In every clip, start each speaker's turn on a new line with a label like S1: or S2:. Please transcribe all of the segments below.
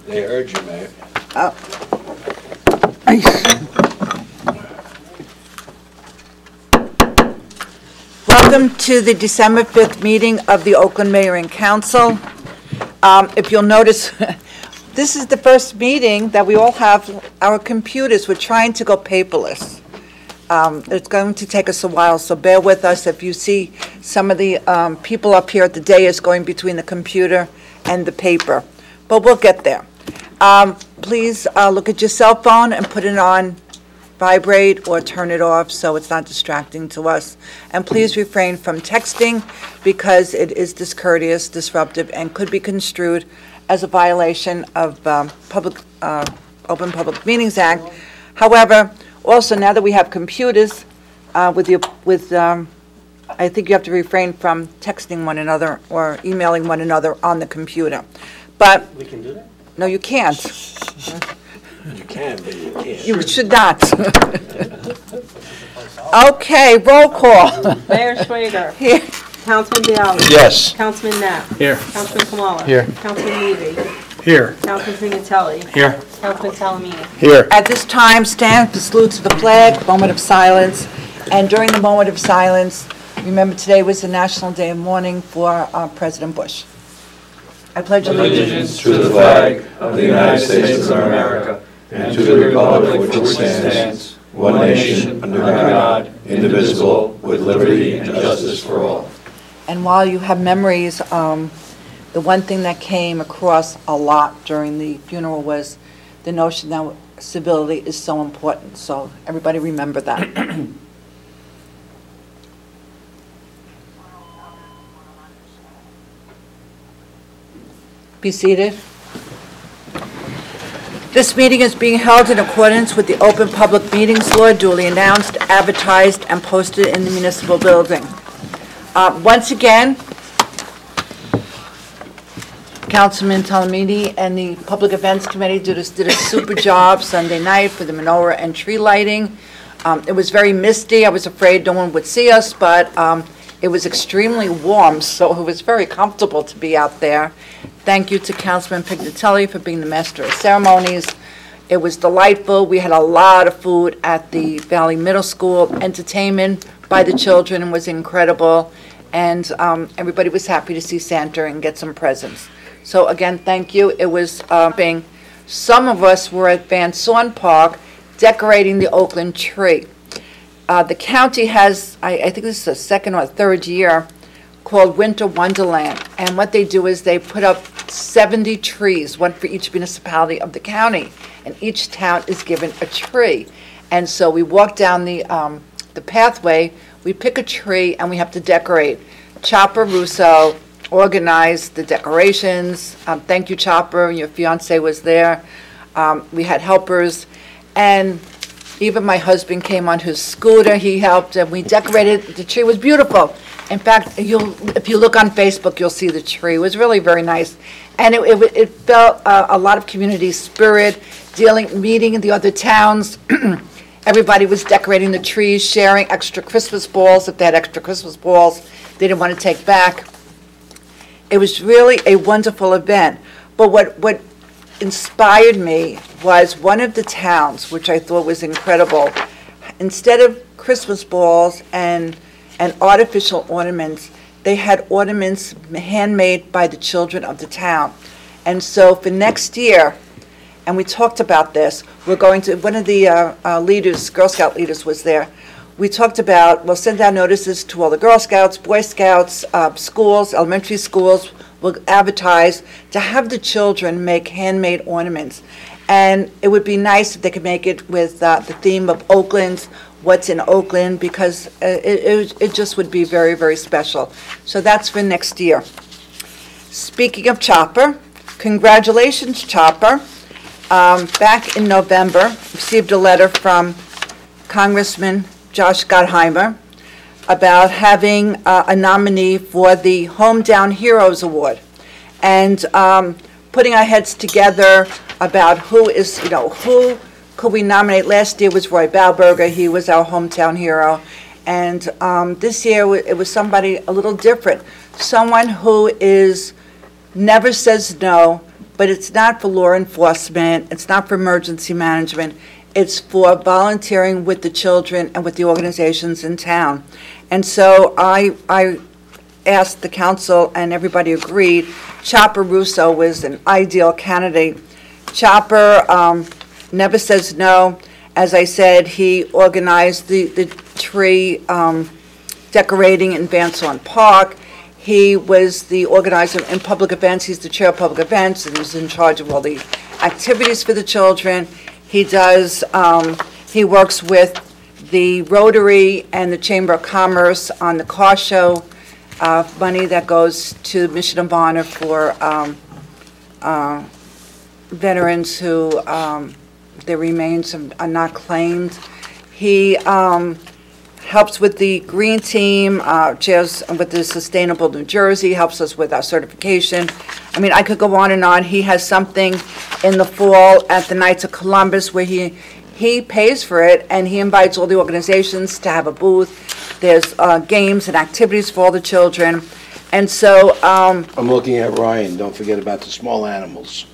S1: They urge you, Mayor.
S2: Oh. Welcome to the December 5th meeting of the Oakland Mayor and Council. If you'll notice, this is the first meeting that we all have our computers. We're trying to go paperless. It's going to take us a while, so bear with us if you see some of the people up here at the dais going between the computer and the paper. But we'll get there. Please look at your cell phone and put it on vibrate or turn it off so it's not distracting to us. And please refrain from texting because it is discourteous, disruptive, and could be construed as a violation of Open Public Meetings Act. However, also now that we have computers, I think you have to refrain from texting one another or emailing one another on the computer. But
S3: we can do that?
S2: No, you can't.
S1: You can, but you can't.
S2: You should not. Okay, roll call.
S4: Mayor Schwager.
S2: Here.
S4: Councilman Bialy.
S1: Yes.
S4: Councilman Knapp.
S3: Here.
S4: Councilman Kamala.
S3: Here.
S4: Councilman Levy.
S3: Here.
S4: Councilman Pignatelli.
S3: Here.
S4: Councilman Salamini.
S3: Here.
S2: At this time, stand for salute to the flag, moment of silence. And during the moment of silence, remember today was the National Day of Mourning for President Bush. I pledge
S5: allegiance to the flag of the United States of America and to the republic for which it stands, one nation, under God, indivisible, with liberty and justice for all.
S2: And while you have memories, the one thing that came across a lot during the funeral was the notion that civility is so important. So everybody remember that. Be seated. This meeting is being held in accordance with the Open Public Meetings Law, duly announced, advertised, and posted in the municipal building. Once again, Councilman Talamini and the Public Events Committee did a super job Sunday night for the menorah and tree lighting. It was very misty. I was afraid no one would see us, but it was extremely warm, so it was very comfortable to be out there. Thank you to Councilman Pignatelli for being the master of ceremonies. It was delightful. We had a lot of food at the Valley Middle School. Entertainment by the children was incredible, and everybody was happy to see Santa and get some presents. So again, thank you. It was some of us were at Van Sorn Park decorating the Oakland tree. The county has, I think this is the second or third year, called Winter Wonderland. And what they do is they put up 70 trees, one for each municipality of the county. And each town is given a tree. And so we walk down the pathway, we pick a tree, and we have to decorate. Chopper Russo organized the decorations. Thank you, Chopper. Your fiance was there. We had helpers. And even my husband came on his scooter. He helped, and we decorated. The tree was beautiful. In fact, if you look on Facebook, you'll see the tree. It was really very nice. And it felt a lot of community spirit, meeting in the other towns. Everybody was decorating the trees, sharing extra Christmas balls. If they had extra Christmas balls, they didn't want to take back. It was really a wonderful event. But what inspired me was one of the towns, which I thought was incredible. Instead of Christmas balls and artificial ornaments, they had ornaments handmade by the children of the town. And so for next year, and we talked about this, we're going to, one of the leaders, Girl Scout leaders was there, we talked about, we'll send out notices to all the Girl Scouts, Boy Scouts, schools, elementary schools, we'll advertise to have the children make handmade ornaments. And it would be nice if they could make it with the theme of Oakland, what's in Oakland, because it just would be very, very special. So that's for next year. Speaking of Chopper, congratulations, Chopper. Back in November, received a letter from Congressman Josh Gottheimer about having a nominee for the Hometown Heroes Award, and putting our heads together about who could we nominate. Last year was Roy Bauberger. He was our hometown hero. And this year it was somebody a little different. Someone who never says no, but it's not for law enforcement, it's not for emergency management, it's for volunteering with the children and with the organizations in town. And so I asked the council, and everybody agreed, Chopper Russo was an ideal candidate. Chopper never says no. As I said, he organized the tree decorating in Van Zorn Park. He was the organizer in public events. He's the chair of public events, and he's in charge of all the activities for the children. He does, he works with the Rotary and the Chamber of Commerce on the car show, money that goes to Mission of Honor for veterans who their remains are not claimed. He helps with the Green Team, chairs with the Sustainable New Jersey, helps us with our certification. I mean, I could go on and on. He has something in the fall at the Knights of Columbus where he pays for it, and he invites all the organizations to have a booth. There's games and activities for all the children. And so,
S5: I'm looking at Ryan, don't forget about the small animals.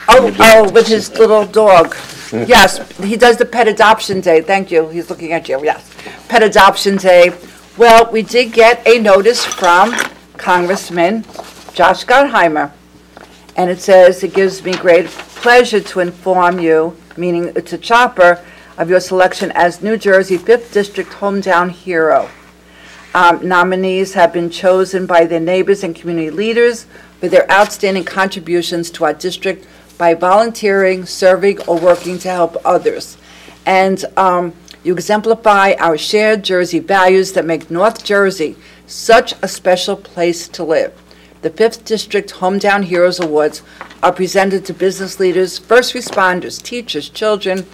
S2: oh, with his little dog. Yes, he does the Pet Adoption Day. Thank you. He's looking at you, yes. Pet Adoption Day. Well, we did get a notice from Congressman Josh Gottheimer. And it says, it gives me great pleasure to inform you, meaning it's a Chopper, of your selection as New Jersey 5th District Hometown Hero. Nominees have been chosen by their neighbors and community leaders for their outstanding contributions to our district by volunteering, serving, or working to help others. And you exemplify our shared Jersey values that make North Jersey such a special place to live. The 5th District Hometown Heroes Awards are presented to business leaders, first responders, teachers, children,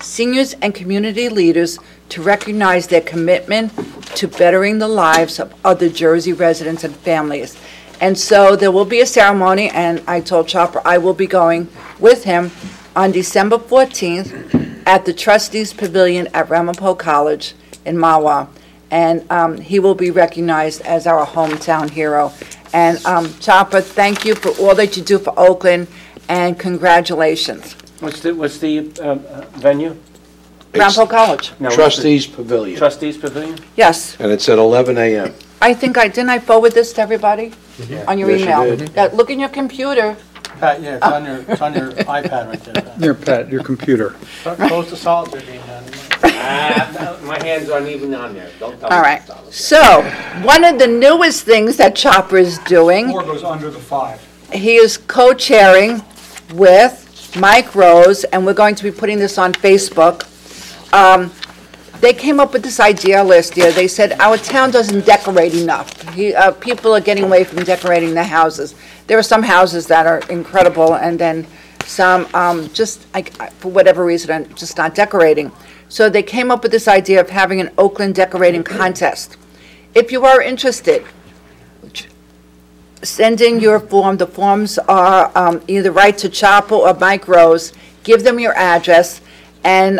S2: seniors, and community leaders to recognize their commitment to bettering the lives of other Jersey residents and families. And so there will be a ceremony, and I told Chopper I will be going with him on December 14th at the Trustees Pavilion at Ramapo College in Mahwah. And he will be recognized as our hometown hero. And Chopper, thank you for all that you do for Oakland, and congratulations.
S3: What's the venue?
S2: Ramapo College.
S3: No, what's
S5: Trustees Pavilion.
S3: the Trustees Pavilion?
S2: Yes.
S5: And it's at 11 a.m.
S2: I think didn't I forward this to everybody on your
S5: Yes, you
S2: email?
S5: did.
S2: Yeah, look in your computer.
S6: Pat, yeah, it's on your iPad right there, Pat.
S7: Your pet, your computer.
S6: Close the solitaire game down.
S1: My hands aren't even on there. Don't tell me.
S2: All right. So, one of the newest things that Chopper is doing,
S6: Four goes under the 5.
S2: he is co-chairing with Mike Rose, and we're going to be putting this on Facebook. They came up with this idea last year. They said, our town doesn't decorate enough. People are getting away from decorating their houses. There are some houses that are incredible, and then some just, for whatever reason, are just not decorating. So they came up with this idea of having an Oakland decorating contest. If you are interested, send in your form. The forms are either write to Chopper or Mike Rose. Give them your address, and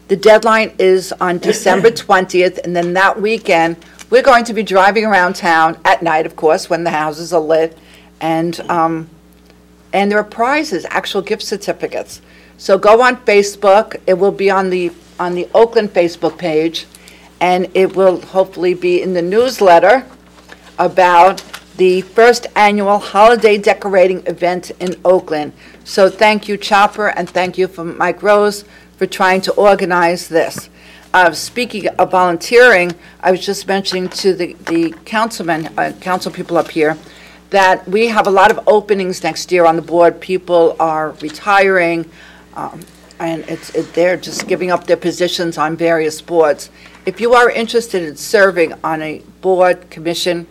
S2: the deadline is on December 20th, and then that weekend, we're going to be driving around town at night, of course, when the houses are lit, and there are prizes, actual gift certificates. So go on Facebook. It will be on the Oakland Facebook page, and it will hopefully be in the newsletter about the first annual holiday decorating event in Oakland. So thank you, Chopper, and thank you for Mike Rose for trying to organize this. Speaking of volunteering, I was just mentioning to the councilmen, council people up here, that we have a lot of openings next year on the board. People are retiring, and they're just giving up their positions on various boards. If you are interested in serving on a board, commission,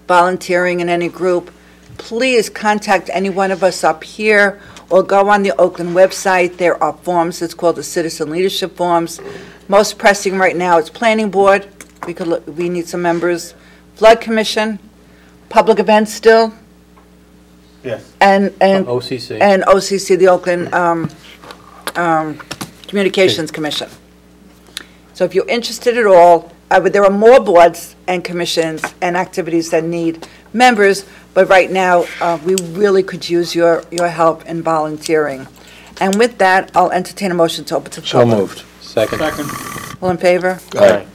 S2: volunteering in any group, please contact any one of us up here or go on the Oakland website. There are forms. It's called the Citizen Leadership Forms. Most pressing right now is Planning Board. We need some members. Flood Commission, Public Events still,
S6: Yes.
S2: and
S7: OCC.
S2: and OCC, the Oakland Communications Commission. So if you're interested at all, there are more boards and commissions and activities that need members, but right now, we really could use your help in volunteering. And with that, I'll entertain a motion to open to the
S7: So
S2: public.
S7: moved. Second.
S2: All in favor?
S7: Aye.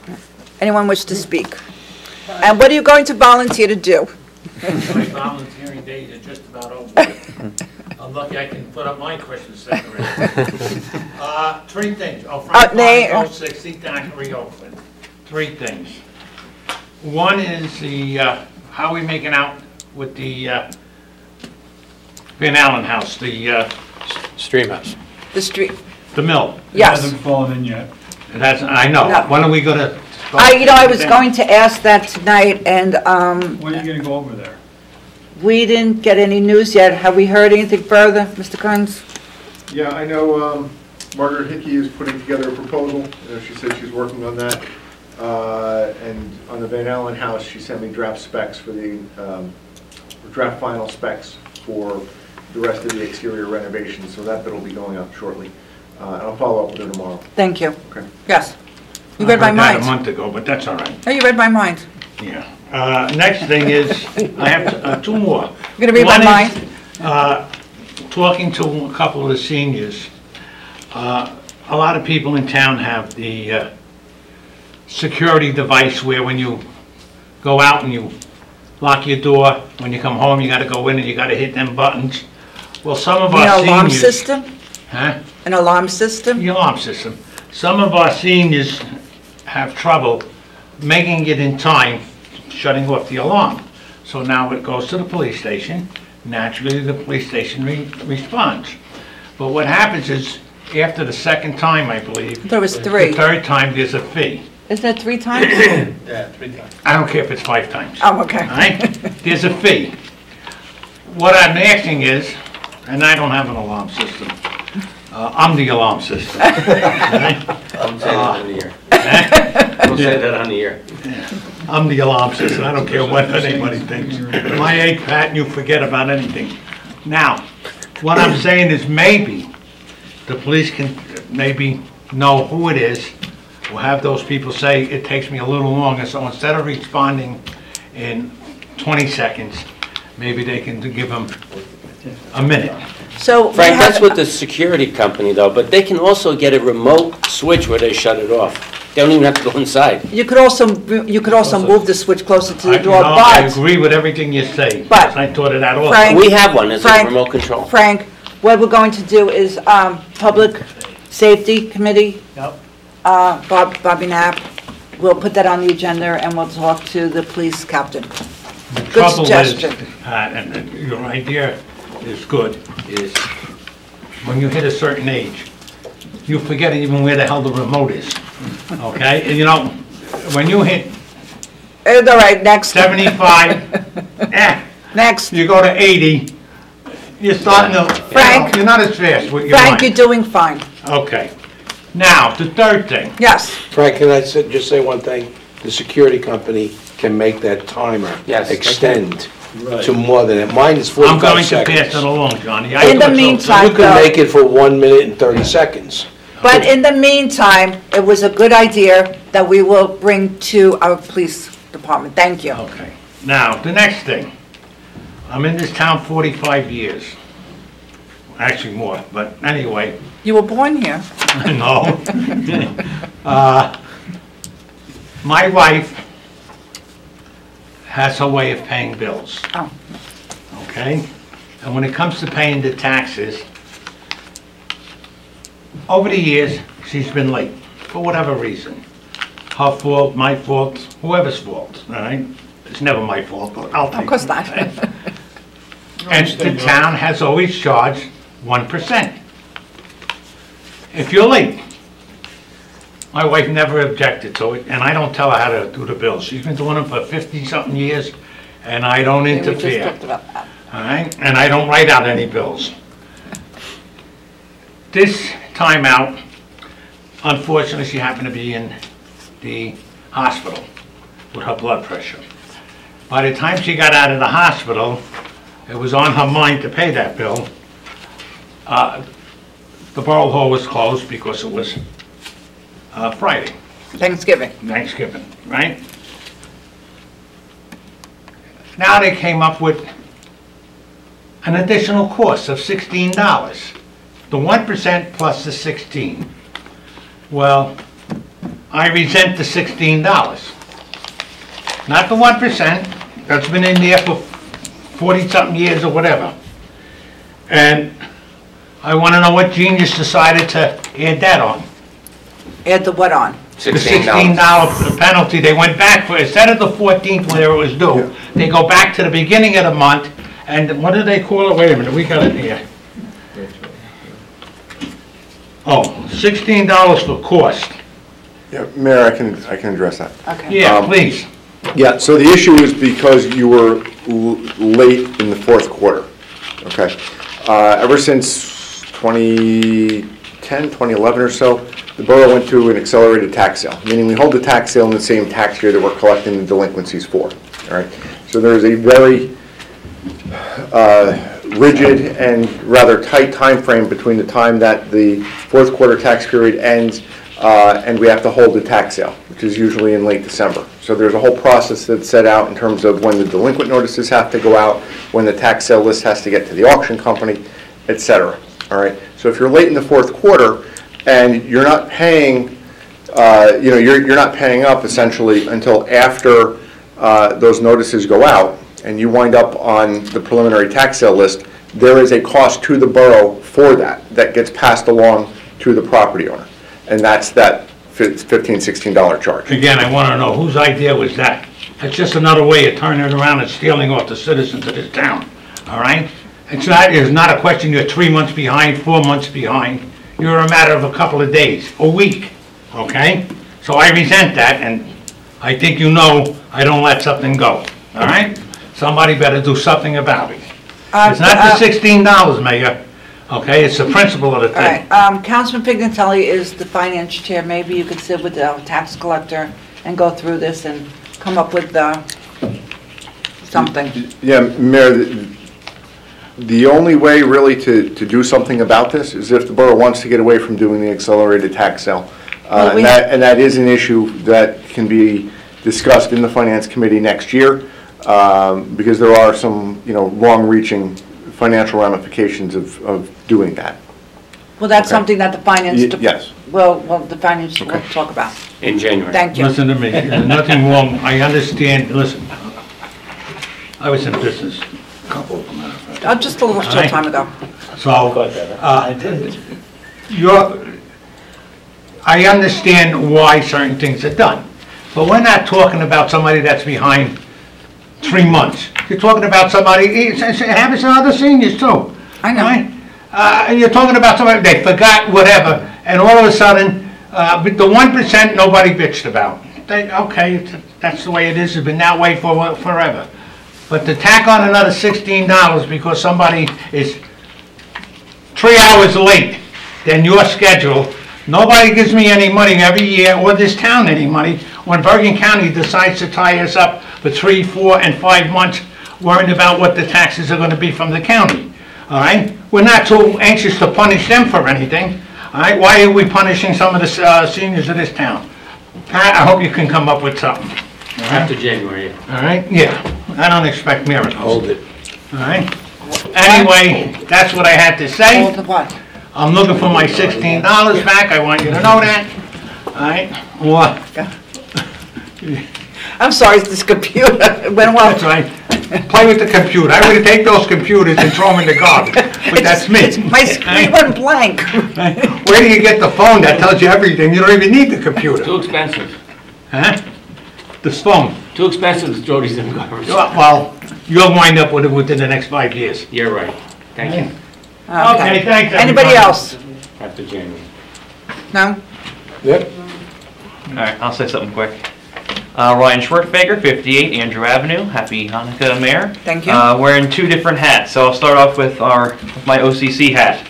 S2: Anyone wish to speak? And what are you going to volunteer to do?
S8: My volunteering days are just about over. I'm lucky I can put up my Christmas decoration. Three things. Oh, Frank
S2: nay-
S8: Pond, 60 Thackeray, Oakland. Three things. One is the, how are we making out with the Van Allen house, the
S7: Streamhouse.
S2: The street?
S8: mill?
S2: Yes.
S6: Hasn't fallen in yet.
S8: That's, I know.
S2: No.
S8: When are we gonna?
S2: I was going to ask that tonight, and
S6: When are you gonna go over there?
S2: we didn't get any news yet. Have we heard anything further, Mr. Kearns?
S9: Yeah, I know Margaret Hickey is putting together a proposal. She said she's working on that. And on the Van Allen house, she sent me draft specs for the, draft final specs for the rest of the exterior renovations, so that bit will be going up shortly. And I'll follow up with her tomorrow.
S2: Thank you.
S9: Okay.
S2: Yes. You read my
S8: I heard that
S2: mind.
S8: a month ago, but that's all right.
S2: Oh, you read my mind.
S8: Yeah. Next thing is, I have two more.
S2: You're gonna read my
S8: One
S2: mind?
S8: is, talking to a couple of the seniors, a lot of people in town have the security device where when you go out and you lock your door, when you come home, you gotta go in and you gotta hit them buttons. Well, some of our
S2: An
S8: seniors...
S2: alarm system?
S8: Huh?
S2: An alarm system?
S8: The alarm system. Some of our seniors have trouble making it in time, shutting off the alarm. So now it goes to the police station. Naturally, the police station responds. But what happens is, after the second time, I believe,
S2: There was
S8: the
S2: three.
S8: third time, there's a fee.
S2: Isn't it 3 times?
S6: Yeah, 3 times.
S8: I don't care if it's 5 times.
S2: Oh, okay.
S8: All right? There's a fee. What I'm asking is, and I don't have an alarm system, I'm the alarm system. All right?
S1: Don't say that on the air.
S8: Huh?
S1: Don't say that on the air.
S8: I'm the alarm system, I don't care what anybody thinks. My 8 pat, you forget about anything. Now, what I'm saying is maybe the police can maybe know who it is, or have those people say, it takes me a little longer, so instead of responding in 20 seconds, maybe they can give them a minute.
S2: So we
S1: Frank, that's
S2: have,
S1: with the security company though, but they can also get a remote switch where they shut it off. They don't even have to go inside.
S2: you could also move the switch closer to the door,
S8: I
S2: but,
S8: agree with everything you say,
S2: But-
S8: because I thought of that also.
S2: Frank-
S1: We have one, it's a
S2: Frank-
S1: remote control.
S2: Frank, what we're going to do is, Public Safety Committee,
S6: Yep.
S2: Bobby Knapp, we'll put that on the agenda, and we'll talk to the police captain.
S8: The
S2: Good
S8: trouble is,
S2: suggestion.
S8: Pat, and your idea is good, is when you hit a certain age, you forget even where the hell the remote is, okay? And you know, when you hit
S2: All right, next,
S8: 75,
S2: next.
S8: you go to 80, you're starting to,
S2: Frank.
S8: you're not as fast with your
S2: Frank, you're
S8: mind.
S2: doing fine.
S8: Okay. Now, the third thing,
S2: Yes,
S10: Frank, can I just say one thing? The security company can make that timer
S1: Yes, they can.
S10: extend to more than it. Mine is 45
S8: I'm going
S10: seconds.
S8: to pass it along, Johnny. I
S2: In the
S8: thought so, too.
S2: meantime-
S10: You can make it for 1 minute and 30 seconds.
S2: but in the meantime, it was a good idea that we will bring to our police department. Thank you.
S8: Okay. Now, the next thing. I'm in this town 45 years. Actually more, but anyway,
S2: You were born here.
S8: no. My wife has her way of paying bills.
S2: Oh.
S8: Okay? And when it comes to paying the taxes, over the years, she's been late, for whatever reason. Her fault, my fault, whoever's fault, all right? It's never my fault, but I'll take it.
S2: Of course not.
S8: And the town has always charged 1%. If you're late, my wife never objected to it, and I don't tell her how to do the bills. She's been doing them for 50-something years, and I don't
S2: We just
S8: interfere,
S2: talked about that.
S8: all right? And I don't write out any bills. This time out, unfortunately, she happened to be in the hospital with her blood pressure. By the time she got out of the hospital, it was on her mind to pay that bill. The borough hall was closed because it was Friday,
S2: Thanksgiving.
S8: Thanksgiving, right? Now they came up with an additional cost of $16. The 1% plus the 16. Well, I resent the $16. Not the 1%, that's been in there for 40-something years or whatever. And I want to know what genius decided to add that on.
S2: Add the what on?
S8: The $16 penalty, they went back for, instead of the 14th where it was due, they go back to the beginning of the month, and what do they call it? Wait a minute, we got it here. Oh, $16 for cost.
S9: Yeah, Mayor, I can address that.
S2: Okay.
S8: Yeah, please.
S9: Yeah, so the issue is because you were late in the fourth quarter, okay? Ever since 2010, 2011 or so, the borough went to an accelerated tax sale, meaning we hold the tax sale in the same tax year that we're collecting the delinquencies for, all right? So there's a very rigid and rather tight time frame between the time that the fourth quarter tax period ends and we have to hold the tax sale, which is usually in late December. So there's a whole process that's set out in terms of when the delinquent notices have to go out, when the tax sale list has to get to the auction company, et cetera. All right. So if you're late in the fourth quarter and you're not paying, you're not paying up essentially until after those notices go out, and you wind up on the preliminary tax sale list, there is a cost to the borough for that gets passed along to the property owner. And that's that $15, $16 charge.
S8: Again, I want to know whose idea was that? It's just another way of turning it around and stealing off the citizens of this town, all right? It's not a question you're 3 months behind, 4 months behind. You're a matter of a couple of days, a week, okay? So I resent that, and I think you know I don't let something go, all right? Somebody better do something about it. It's not the $16, Mayor, okay? It's the principle of the
S2: All
S8: thing.
S2: right, Councilman Pignatelli is the finance chair. Maybe you could sit with the tax collector and go through this and come up with something.
S9: Yeah, Mayor, the only way really to do something about this is if the borough wants to get away from doing the accelerated tax sale.
S2: Well,
S9: and that is an issue that can be discussed in the Finance Committee next year because there are some, long-reaching financial ramifications of doing that.
S2: Well, that's
S9: Okay.
S2: something that the finance...
S9: Yes.
S2: Well, the finance will talk about.
S1: In January.
S2: Thank you.
S8: Listen to me, there's nothing wrong, I understand, listen, I was in business a couple of them.
S2: Just a little short time ago.
S8: So, I understand why certain things are done, but we're not talking about somebody that's behind 3 months. You're talking about somebody, it happens to other seniors too.
S2: I know.
S8: Right? And you're talking about somebody, they forgot whatever, and all of a sudden, the 1% nobody bitched about. Okay, that's the way it is, it's been that way for forever. But to tack on another $16 because somebody is 3 hours late than your schedule, nobody gives me any money every year, or this town any money, when Bergen County decides to tie us up for 3, 4, and 5 months worrying about what the taxes are going to be from the county. All right? We're not so anxious to punish them for anything. All right? Why are we punishing some of the seniors of this town? Pat, I hope you can come up with something. All right?
S1: After January.
S8: All right? Yeah. I don't expect miracles.
S10: Hold it.
S8: All right? Anyway, that's what I had to say.
S2: Hold the what?
S8: I'm looking for my $16 back. I want you to know that. All right? What?
S2: I'm sorry, it's this computer. It went well.
S8: That's right. Play with the computer. I would take those computers and throw them in the garbage. But that's me.
S2: My screen went blank.
S8: Where do you get the phone that tells you everything? You don't even need the computer.
S1: Too expensive.
S8: Huh? This phone.
S1: Too expensive to throw these in the garbage.
S8: Well, you'll wind up with it within the next 5 years.
S1: You're right. Thank you.
S8: Okay, thanks,
S2: Anybody
S8: everybody.
S2: else?
S1: After January.
S2: No?
S10: Yep.
S11: All right, I'll say something quick. Ryan Schwertfeger, 58 Andrew Avenue. Happy Hanukkah, Mayor.
S2: Thank you.
S11: Wearing 2 different hats, so I'll start off with my OCC hat.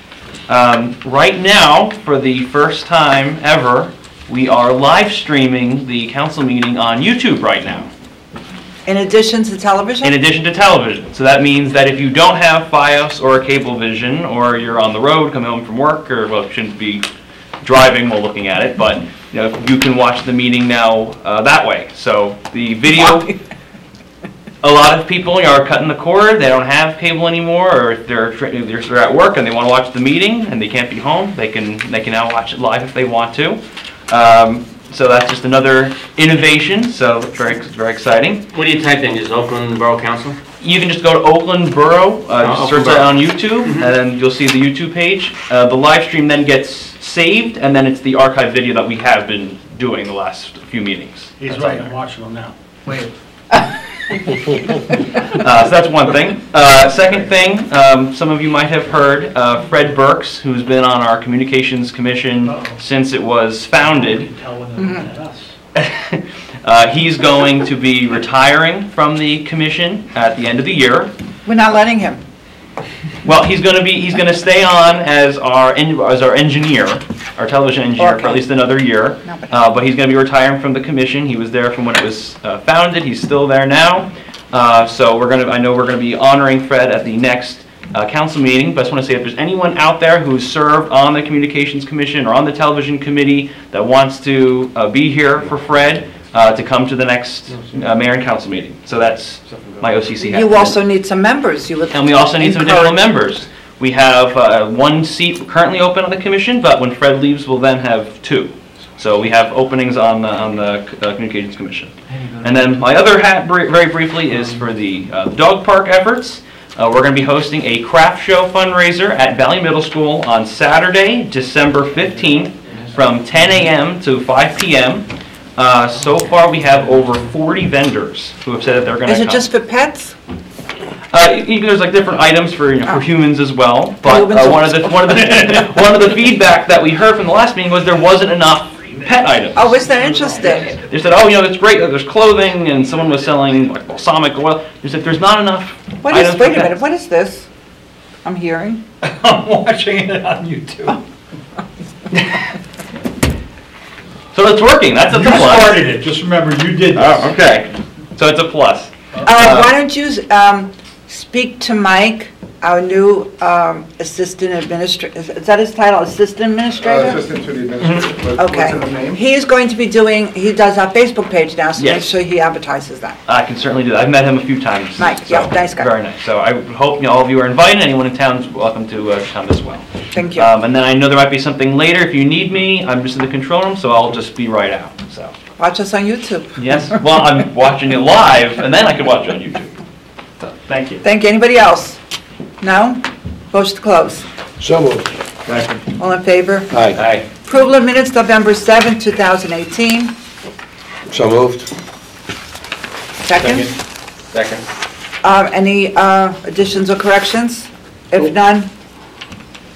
S11: Right now, for the first time ever, we are live streaming the council meeting on YouTube right now.
S2: In addition to television?
S11: In addition to television. So that means that if you don't have Fios or Cablevision, or you're on the road, coming home from work, or, well, you shouldn't be driving while looking at it, but you can watch the meeting now that way. So the video, a lot of people are cutting the cord, they don't have cable anymore, or if they're at work and they want to watch the meeting and they can't be home, they can now watch it live if they want to. So that's just another innovation, so very, very exciting.
S1: What do you type in, just Oakland Borough Council?
S11: You can just go to Oakland Borough, just search
S1: Oakland
S11: that
S1: Borough.
S11: on YouTube, and then you'll see the YouTube page. The live stream then gets saved, and then it's the archive video that we have been doing the last few meetings.
S6: He's right, I'm watching them now. Wait.
S11: So that's one thing. Second thing, some of you might have heard, Fred Burks, who's been on our Communications Commission since it was founded,
S6: Tell when they're looking at us.
S11: he's going to be retiring from the commission at the end of the year.
S2: We're not letting him.
S11: Well, he's going to stay on as our engineer, our television engineer, for
S2: Okay.
S11: at least another year.
S2: No, but-
S11: But he's going to be retiring from the commission. He was there from when it was founded. He's still there now. So I know we're going to be honoring Fred at the next council meeting. But I just want to say, if there's anyone out there who's served on the Communications Commission or on the Television Committee that wants to be here for Fred, to come to the next mayor and council meeting. So that's my OCC hat.
S2: You also need some members. You would
S11: And we also need some additional
S2: encourage-
S11: members. We have one seat currently open on the commission, but when Fred leaves, we'll then have two. So we have openings on the Communications Commission. And then my other hat, very briefly, is for the dog park efforts. We're going to be hosting a craft show fundraiser at Valley Middle School on Saturday, December 15th, from 10 a.m. to 5 p.m. So far, we have over 40 vendors who have said that they're going to
S2: Is
S11: come.
S2: it just for pets?
S11: There's like different items for for humans as well. But
S2: Humans are-
S11: one of the feedback that we heard from the last meeting was there wasn't enough pet items.
S2: Oh, is that interesting?
S11: They said, oh, it's great that there's clothing, and someone was selling like balsamic oil. They said there's not enough
S2: What
S11: items
S2: is,
S11: for
S2: wait a minute,
S11: pets.
S2: what is this? I'm hearing.
S6: I'm watching it on YouTube.
S11: So it's working. That's a
S6: You
S11: plus.
S6: started it, just remember, you did this.
S11: Oh, okay. So it's a plus.
S2: Why don't you speak to Mike, our new assistant administrator, is that his title, assistant administrator?
S9: Assistant to the administrator. What's in the
S2: Okay.
S9: name?
S2: He is going to be he does our Facebook page now, so make
S11: Yes.
S2: sure he advertises that.
S11: I can certainly do that. I've met him a few times.
S2: Mike, yeah, nice guy.
S11: Very nice. So I hope all of you are invited. Anyone in town is welcome to come as well.
S2: Thank you.
S11: And then I know there might be something later. If you need me, I'm just in the control room, so I'll just be right out. So
S2: Watch us on YouTube.
S11: yes, well, I'm watching it live, and then I can watch it on YouTube. So thank you.
S2: Thank you. Anybody else? No? Motion to close.
S10: So moved.
S2: All in favor?
S10: Aye.
S1: Aye.
S2: Approval of minutes, November 7th, 2018.
S10: So moved.
S2: Second?
S1: Second.
S2: Any additions or corrections? If none,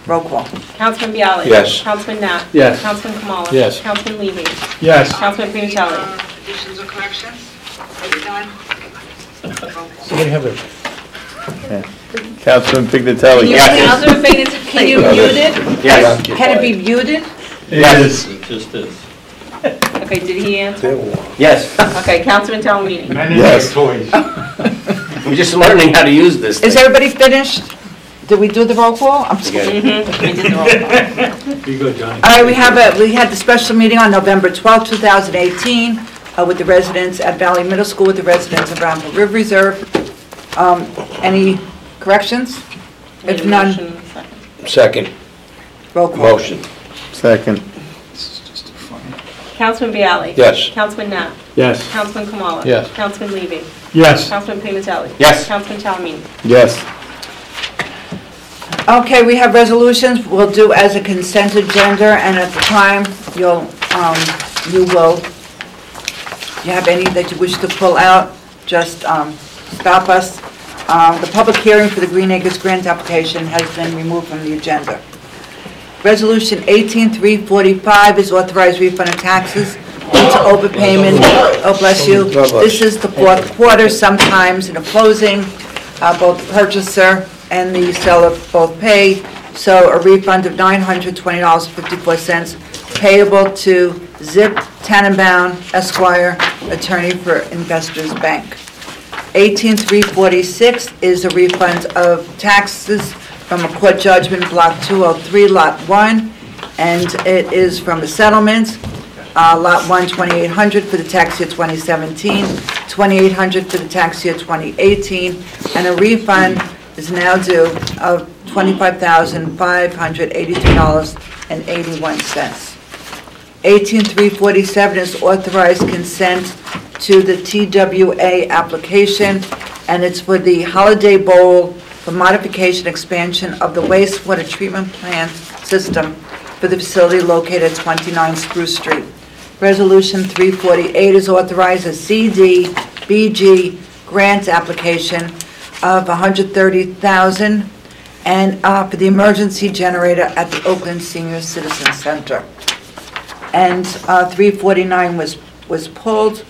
S2: roll call.
S4: Councilman Bialy.
S10: Yes.
S4: Councilman Knapp.
S7: Yes.
S4: Councilman Kamala.
S7: Yes.
S4: Councilman Levy.
S6: Yes.
S4: Councilman Pinuccelli.
S2: Additions or corrections? If none,
S7: Somebody have a...
S3: Councilman Pignatelli.
S4: Councilman Pinuccelli.
S2: can you mute it?
S1: Yes.
S2: Can it be muted?
S6: It is.
S4: Okay, did he answer?
S1: Yes.
S4: Okay, Councilman Talamini.
S6: Men and
S3: Yes.
S6: toys.
S1: We're just learning how to use this
S2: Is
S1: thing.
S2: everybody finished? Did we do the roll call? I'm sorry.
S1: Okay.
S4: We did the roll call.
S6: Be good, Johnny.
S2: All right, we had the special meeting on November 12th, 2018, with the residents at Valley Middle School, with the residents of Brownfield River Reserve. Any corrections?
S4: Need
S2: If
S4: a
S2: none,
S4: motion and a second.
S10: Second.
S2: roll call.
S10: Motion.
S3: Second.
S4: Councilman Bialy.
S10: Yes.
S4: Councilman Knapp.
S6: Yes.
S4: Councilman Kamala.
S7: Yes.
S4: Councilman Levy.
S6: Yes.
S4: Councilman Pinuccelli.
S1: Yes.
S4: Councilman Talamini.
S3: Yes.
S2: Okay, we have resolutions. We'll do as a consent agenda, and at the time, you have any that you wish to pull out, just stop us. The public hearing for the Green Acres grant application has been removed from the agenda. Resolution 18345 is authorized refund of taxes due to overpayment. Oh, bless you. This is the fourth quarter. Sometimes in a closing, both the purchaser and the seller both pay. So a refund of $920.54 payable to Zip Tannenbaum Esquire, attorney for Investors Bank. 18346 is a refund of taxes from a court judgment, Block 203, Lot 1, and it is from a settlement, Lot 1, 2800 for the tax year 2017, $2,800 for the tax year 2018, and a refund is now due of $25,583.81. 18347 is authorized consent to the TWA application, and it's for the Holiday Bowl for modification expansion of the wastewater treatment plant system for the facility located at 29 Spruce Street. Resolution 348 is authorized a CDBG grant application of $130,000 and for the emergency generator at the Oakland Senior Citizen Center. And 349 was pulled.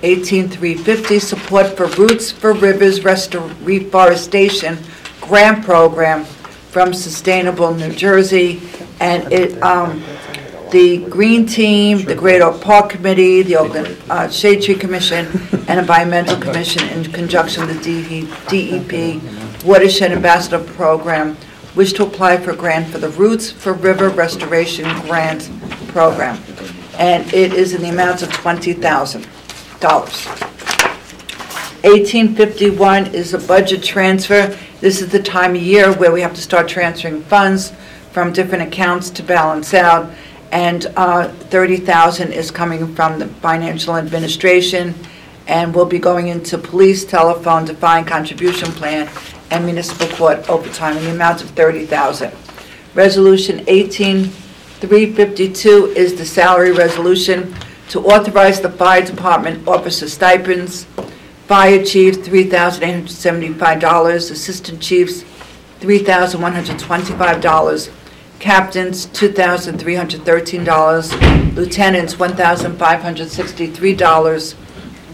S2: 18350, support for Roots for Rivers Reforestation Grant Program from Sustainable New Jersey. And the Green Team, the Great Oak Park Committee, the Oakland Shade Tree Commission, and Environmental Commission in conjunction with the DEP Watershed Ambassador Program wish to apply for a grant for the Roots for River Restoration Grant Program. And it is in the amount of $20,000. 1851 is a budget transfer. This is the time of year where we have to start transferring funds from different accounts to balance out, and $30,000 is coming from the financial administration, and will be going into police, telephone, defined contribution plan, and municipal court overtime in the amount of $30,000. Resolution 18352 is the salary resolution to authorize the fire department officer stipends. Fire chief, $3,875. Assistant chiefs, $3,125. Captains, $2,313. Lieutenants, $1,563.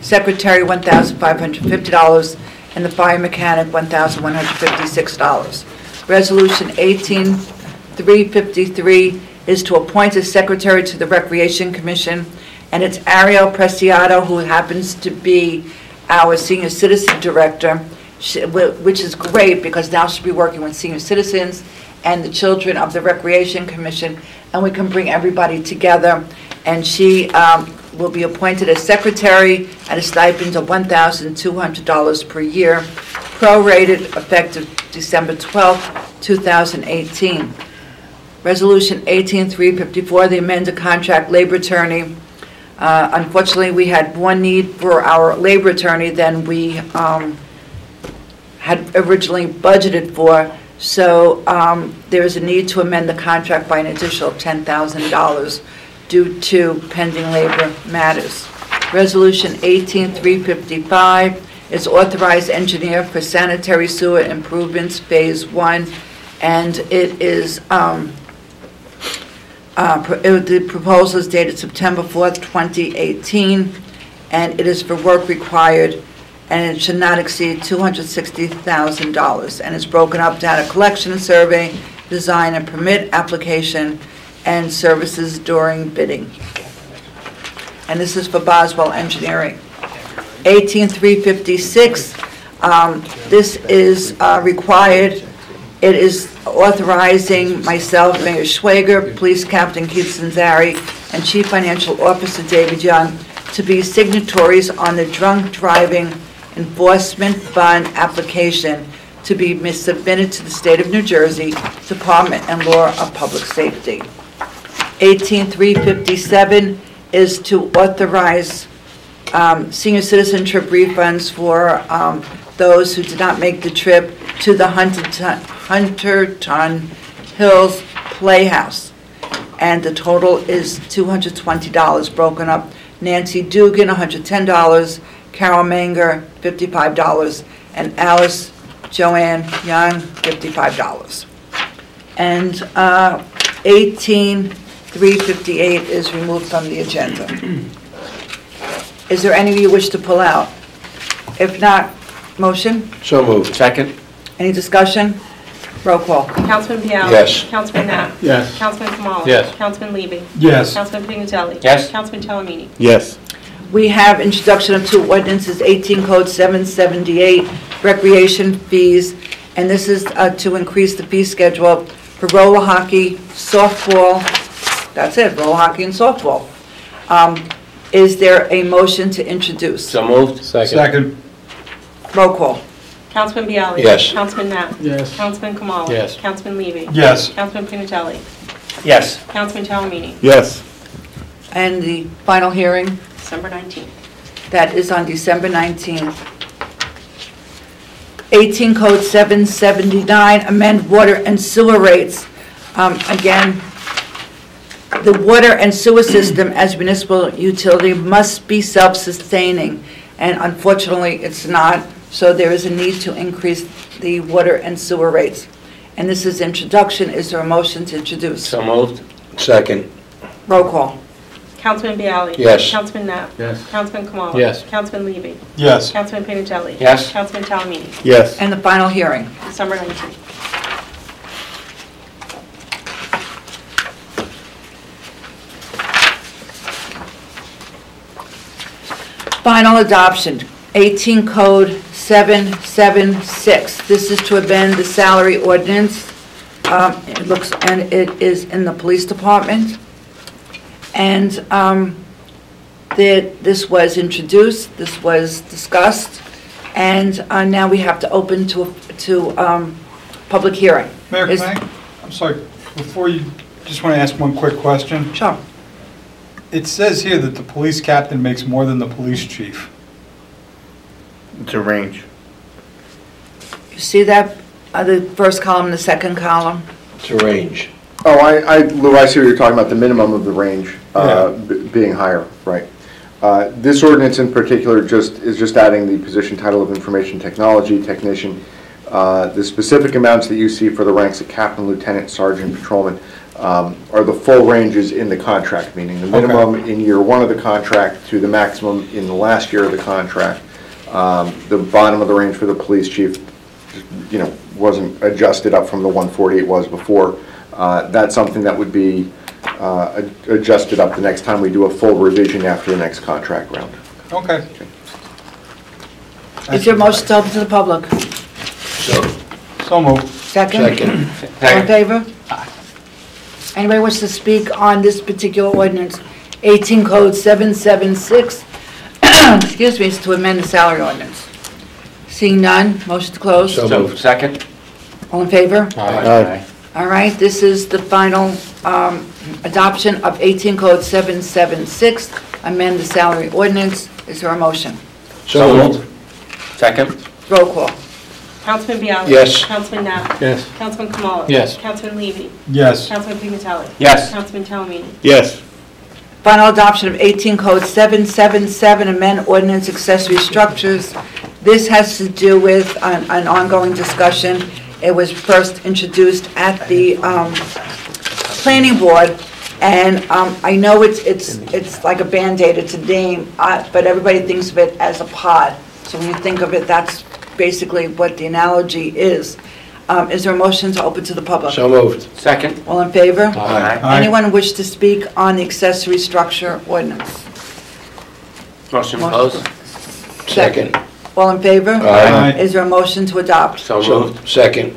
S2: Secretary, $1,550. And the fire mechanic, $1,156. Resolution 18353 is to appoint a secretary to the Recreation Commission, and it's Ariel Preciado, who happens to be our senior citizen director, which is great because now she'll be working with senior citizens and the children of the Recreation Commission, and we can bring everybody together. And she will be appointed as secretary at a stipend of $1,200 per year, prorated effective December 12, 2018. Resolution 18354, the amended contract labor attorney. Unfortunately, we had more need for our labor attorney than we had originally budgeted for, so there is a need to amend the contract by an additional $10,000 due to pending labor matters. Resolution 18355 is authorized engineer for sanitary sewer improvements, Phase 1, and it is the proposal is dated September 4th, 2018, and it is for work required, and it should not exceed $260,000, and it's broken up data collection and survey, design and permit application, and services during bidding. And this is for Boswell Engineering. 18356, this is required. It is authorizing myself, Mayor Schwager, Police Captain Keith Zanzari, and Chief Financial Officer David Young to be signatories on the drunk driving enforcement fund application to be submitted to the State of New Jersey Department and Law of Public Safety. 18357 is to authorize senior citizen trip refunds for those who did not make the trip to the Hunterton Hills Playhouse. And the total is $220 broken up. Nancy Dugan, $110, Carol Manger, $55, and Alice Joanne Young, $55. And 18358 is removed from the agenda. Is there any you wish to pull out? If not, motion?
S10: So moved.
S1: Second?
S2: Any discussion? Roll call.
S4: Councilman Pial.
S10: Yes.
S4: Councilman Knapp.
S3: Yes.
S4: Councilman Kamala.
S6: Yes.
S4: Councilman Levy.
S6: Yes.
S4: Councilman Pignatelli.
S1: Yes.
S4: Councilman Talamini.
S3: Yes.
S2: We have introduction of two ordinances, 18 Code 778, recreation fees, and this is to increase the fee schedule for roller hockey, softball, that's it, roller hockey and softball. Is there a motion to introduce?
S1: So moved.
S6: Second.
S2: Roll call.
S4: Councilman Bialy.
S10: Yes.
S4: Councilman Knapp.
S7: Yes.
S4: Councilman Kamala.
S7: Yes.
S4: Councilman Levy.
S6: Yes.
S4: Councilman Pinatelli.
S1: Yes.
S4: Councilman Talamini.
S3: Yes.
S2: And the final hearing,
S4: December 19th.
S2: that is on December 19th. 18 Code 779, amend water and sewer rates. Again, the water and sewer system as municipal utility must be self-sustaining, and unfortunately, it's not, so there is a need to increase the water and sewer rates. And this is introduction. Is there a motion to introduce?
S1: So moved.
S10: Second.
S2: Roll call.
S4: Councilman Bialy.
S10: Yes.
S4: Councilman Knapp.
S7: Yes.
S4: Councilman Kamala.
S7: Yes.
S4: Councilman Levy.
S6: Yes.
S4: Councilman Pinatelli.
S1: Yes.
S4: Councilman Talamini.
S3: Yes.
S2: And the final hearing.
S4: December 19th.
S2: Final adoption, 18 Code 776. This is to amend the salary ordinance. It is in the police department. And this was introduced, this was discussed, and now we have to open to public hearing.
S6: Mayor,
S2: Is-
S6: can I, I'm sorry, before you, just want to ask one quick question.
S2: Sure.
S6: It says here that the police captain makes more than the police chief.
S3: It's a range.
S2: You see that, the first column, the second column?
S10: It's a range.
S9: Oh, Lou, I see what you're talking about, the minimum of the range being higher, right. This ordinance in particular is just adding the position title of information technology technician. The specific amounts that you see for the ranks of captain, lieutenant, sergeant, patrolman are the full ranges in the contract, meaning the minimum in year one of the contract to the maximum in the last year of the contract. The bottom of the range for the police chief, wasn't adjusted up from the 140 it was before. That's something that would be adjusted up the next time we do a full revision after the next contract round.
S6: Okay.
S2: Is there a motion to open to the public?
S6: So moved.
S2: Second?
S10: Second.
S2: All in favor? Anybody wish to speak on this particular ordinance? 18 Code 776, excuse me, is to amend the salary ordinance. Seeing none, motion to close?
S10: So
S1: So,
S10: moved.
S1: second?
S2: All in favor?
S3: Aye.
S2: All right, this is the final adoption of 18 Code 776, amend the salary ordinance. Is there a motion?
S10: So moved.
S1: Second?
S2: Roll call.
S4: Councilman Bialy.
S10: Yes.
S4: Councilman Knapp.
S7: Yes.
S4: Councilman Kamala.
S7: Yes.
S4: Councilman Levy.
S6: Yes.
S4: Councilman Pinatelli.
S1: Yes.
S4: Councilman Talamini.
S3: Yes.
S2: Final adoption of 18 Code 777, amend ordinance accessory structures. This has to do with an ongoing discussion. It was first introduced at the planning board, and I know it's like a Band-Aid, it's a name, but everybody thinks of it as a pod. So when you think of it, that's basically what the analogy is. Is there a motion to open to the public?
S10: So moved.
S1: Second?
S2: All in favor?
S10: Aye.
S6: Aye.
S2: Anyone wish to speak on the accessory structure ordinance?
S1: Motion closed?
S10: Second.
S2: All in favor?
S10: Aye.
S2: Is there a motion to adopt?
S1: So
S10: So,
S1: moved.
S10: second.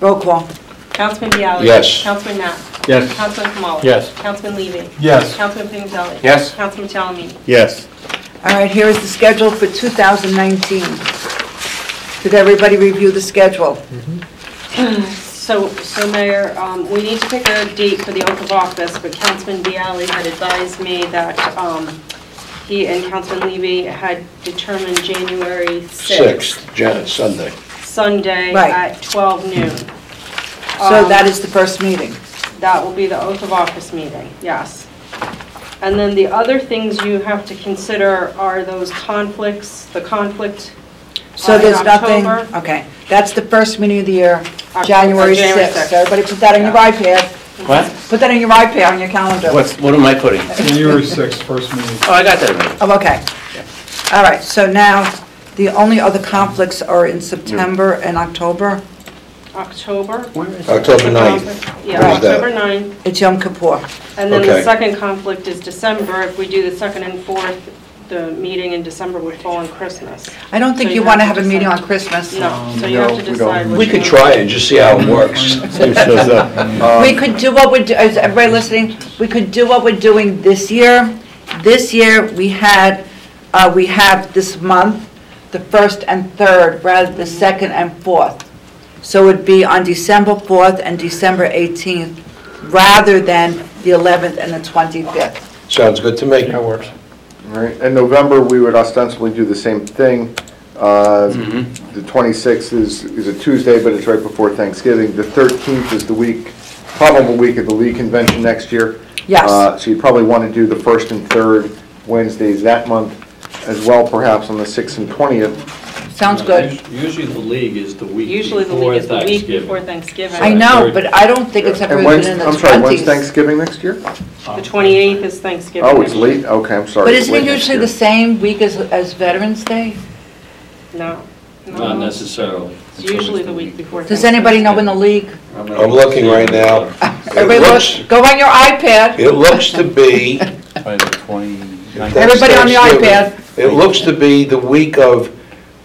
S2: Roll call.
S4: Councilman Bialy.
S10: Yes.
S4: Councilman Knapp.
S7: Yes.
S4: Councilman Kamala.
S7: Yes.
S4: Councilman Levy.
S6: Yes.
S4: Councilman Pinatelli.
S1: Yes.
S4: Councilman Talamini.
S3: Yes.
S2: All right, here is the schedule for 2019. Did everybody review the schedule?
S4: So Mayor, we need to pick a date for the oath of office, but Councilman Bialy had advised me that he and Councilman Levy had determined January 6th.
S10: Sunday.
S4: Sunday
S2: Right.
S4: at 12 noon.
S2: So that is the first meeting.
S4: That will be the oath of office meeting, yes. And then the other things you have to consider are those conflicts, the conflict
S2: So
S4: in
S2: there's nothing,
S4: October.
S2: okay. That's the first meeting of the year,
S4: October,
S2: January
S4: January
S2: 6th.
S4: 6th.
S2: Everybody put that on your iPad.
S1: What?
S2: Put that on your iPad, on your calendar.
S1: What am I putting?
S6: January 6th, first meeting.
S1: Oh, I got that already.
S2: Oh, okay. All right, so now, the only other conflicts are in September and October.
S4: October.
S10: October 9th.
S4: Yeah,
S10: Where's that?
S4: October 9th.
S2: It's Yom Kippur.
S4: And then the
S10: Okay.
S4: second conflict is December. If we do the second and fourth, the meeting in December would fall on Christmas.
S2: I don't think
S4: So
S2: you
S4: you
S2: want to
S4: have
S2: have
S4: to
S2: a meeting on
S4: decide.
S2: Christmas.
S4: No, so you have to
S3: we don't.
S4: decide which
S10: We could
S4: one.
S10: try it and just see how it works.
S3: See who shows up.
S2: We could do what we're, is everybody listening? We could do what we're doing this year, This year, we have this month, the 1st and 3rd, rather than the 2nd and 4th. So it'd be on December 4th and December 18th, rather than the 11th and the 25th.
S10: Sounds good to me.
S7: That works.
S9: All right, in November, we would ostensibly do the same thing. The 26th is a Tuesday, but it's right before Thanksgiving. The 13th is the week, probable week of the league convention next year.
S2: Yes.
S9: So you'd probably want to do the 1st and 3rd Wednesdays that month, as well perhaps on the 6th and 20th.
S2: Sounds good.
S12: Usually the league is the week
S4: Usually the
S12: before
S4: week is the week
S12: Thanksgiving.
S4: before Thanksgiving.
S2: I know, but I don't think it's ever
S9: And
S2: been in the 20s.
S9: I'm sorry, when's Thanksgiving next year?
S4: The 28th is Thanksgiving.
S9: Oh, it's late? Okay, I'm sorry.
S2: But
S9: it's
S2: isn't it
S9: late next
S2: usually
S9: year.
S2: the same week as Veterans Day?
S4: No.
S12: Not necessarily.
S4: It's usually the week before
S2: Does
S4: Thanksgiving.
S2: anybody know in the league?
S10: I'm looking right now.
S2: Everybody look, go on your iPad.
S10: It looks to be,
S12: By the 29th.
S2: Everybody on the iPad.
S10: it looks to be the week of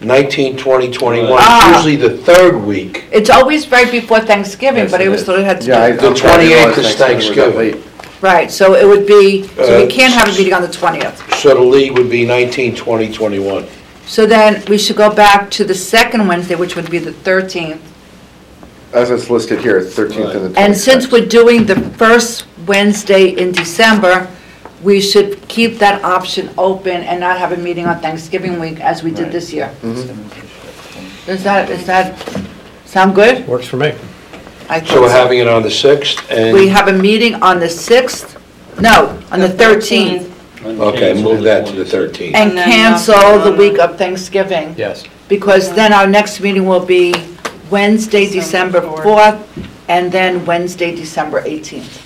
S10: 19, 20, 21,
S2: Ah.
S10: usually the 3rd week.
S2: It's always right before Thanksgiving,
S12: Yes,
S2: but I
S12: it
S2: always
S12: is.
S2: thought it had to
S9: Yeah,
S2: be.
S10: The
S9: I'm sorry, I
S10: 28th
S9: realized
S10: is
S9: was that
S10: Thanksgiving.
S9: late.
S2: Right, so it would be, so we
S10: Uh,
S2: can't have a meeting on the 20th.
S10: So the league would be 19, 20, 21.
S2: So then we should go back to the second Wednesday, which would be the 13th.
S9: As it's listed here, it's 13th and the 26th.
S2: And since we're doing the first Wednesday in December, we should keep that option open and not have a meeting on Thanksgiving week as we did this year. Does that sound good?
S7: Works for me.
S2: I thought
S10: So we're having it on the 6th
S2: We
S10: and,
S2: have a meeting on the 6th, no, on the 13th,
S10: okay, move that to the 13th.
S2: and
S4: And then
S2: cancel
S4: after
S2: the week of Thanksgiving.
S7: Yes.
S2: Because then our next meeting will be Wednesday, December
S4: December
S2: 4th, and then Wednesday, December 18th.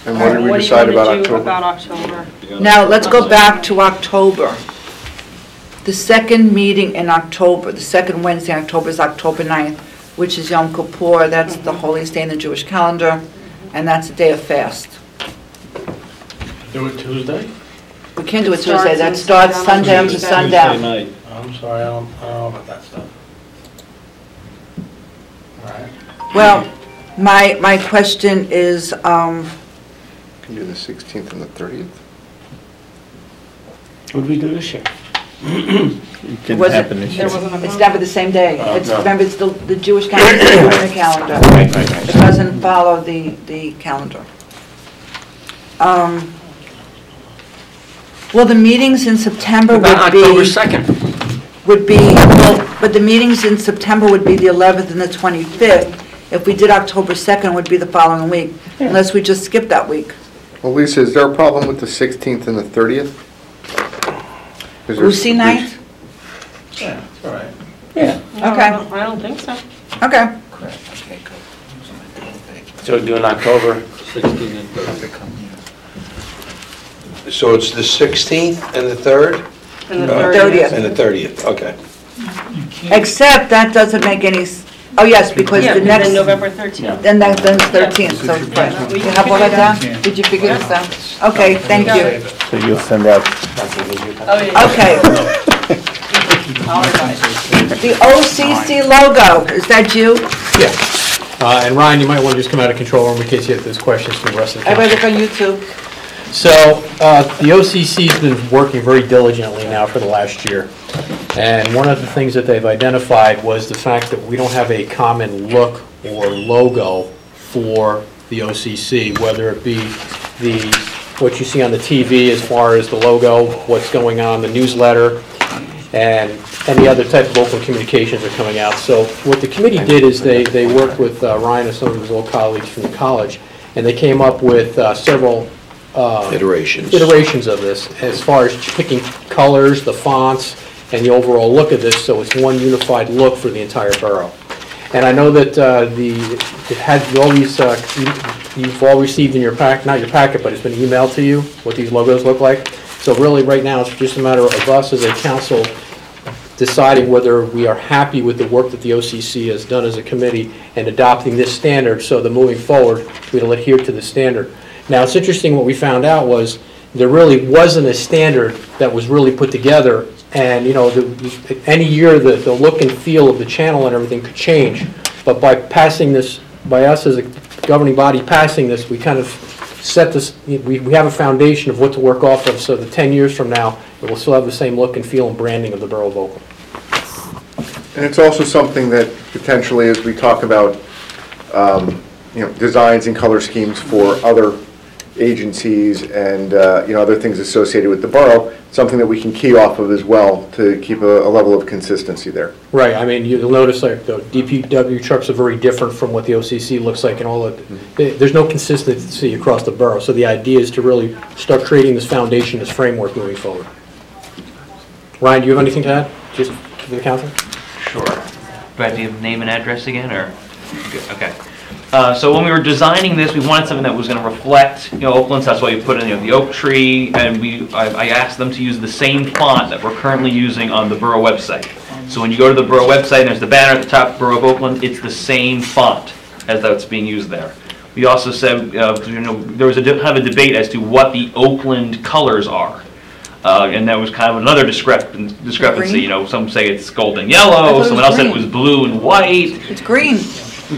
S9: And what did we decide about October?
S4: About October?
S2: Now, let's go back to October. The second meeting in October, the second Wednesday in October is October 9th, which is Yom Kippur. That's the holiest day in the Jewish calendar, and that's a day of fast.
S12: Do it Tuesday?
S2: We can't do it
S4: It starts
S2: Tuesday. That
S4: on
S2: starts sundown to
S4: Tuesday.
S2: sundown.
S12: Tuesday night.
S7: I'm sorry, I don't know about that stuff. All right.
S2: Well, my question is,
S9: Can do the 16th and the 30th.
S1: What did we do this year?
S3: It can
S2: Was it-
S3: happen this
S4: There
S3: year.
S4: wasn't a.
S2: it's never the same day. It's,
S1: no.
S2: remember, it's the Jewish calendar, it's the lunar calendar.
S1: Right, right,
S2: It
S1: right.
S2: doesn't follow the calendar. Well, the meetings in September
S1: About
S2: would
S1: October
S2: be,
S1: 2nd.
S2: well, but the meetings in September would be the 11th and the 25th. If we did October 2nd, it would be the following week, unless we just skip that week.
S9: Well, Lisa, is there a problem with the 16th and the 30th? Is there-
S2: Lucy night?
S12: Yeah, it's all right.
S1: Yeah.
S4: No,
S2: Okay.
S4: I don't think so.
S2: Okay.
S1: So we're doing October.
S12: 16 and 30.
S10: So it's the 16th and the 3rd?
S4: And the
S2: 30th.
S10: And the 30th, okay.
S2: Except that doesn't make any, oh yes, because
S4: Yeah,
S2: the
S4: and
S2: next,
S4: then November 13th.
S2: then it's 13th, so, right. You have all that down? Did you figure this out? Okay, thank you.
S3: So you'll send out,
S4: Oh, yeah.
S2: Okay. The OCC logo, is that you?
S7: Yeah. And Ryan, you might want to just come out of control room in case you have those questions from the rest of the council.
S2: Everybody look on YouTube.
S7: So, the OCC's been working very diligently now for the last year. And one of the things that they've identified was the fact that we don't have a common look or logo for the OCC, whether it be what you see on the TV as far as the logo, what's going on, the newsletter, and any other type of open communications are coming out. So what the committee did is they worked with Ryan and some of his old colleagues from the college, and they came up with several iterations of this, as far as picking colors, the fonts, and the overall look of this, so it's one unified look for the entire borough. And I know that you've all received in your pack, not your packet, but it's been emailed to you, what these logos look like. So really, right now, it's just a matter of us as a council deciding whether we are happy with the work that the OCC has done as a committee and adopting this standard, so that moving forward, we'll adhere to the standard. Now, it's interesting, what we found out was there really wasn't a standard that was really put together, and, you know, any year, the look and feel of the channel and everything could change. But by passing this, by us as a governing body passing this, we kind of set this, we have a foundation of what to work off of, so that 10 years from now, it will still have the same look and feel and branding of the Borough of Oakland.
S9: And it's also something that potentially, as we talk about, designs and color schemes for other agencies and, other things associated with the borough, something that we can key off of as well to keep a level of consistency there.
S7: Right, I mean, you'll notice like the DPW trucks are very different from what the OCC looks like and all that. There's no consistency across the borough, so the idea is to really start creating this foundation, this framework moving forward. Ryan, do you have anything to add, just to the council?
S11: Sure. Do I have to give name and address again, or? Good, okay. So when we were designing this, we wanted something that was going to reflect, Oakland. So that's why we put in, the oak tree, and I asked them to use the same font that we're currently using on the borough website. So when you go to the borough website, and there's the banner at the top, Borough of Oakland. It's the same font as that's being used there. We also said, there was kind of a debate as to what the Oakland colors are. And that was kind of another discrepancy. Some say it's golden yellow, someone else said it was blue and white.
S2: It's green.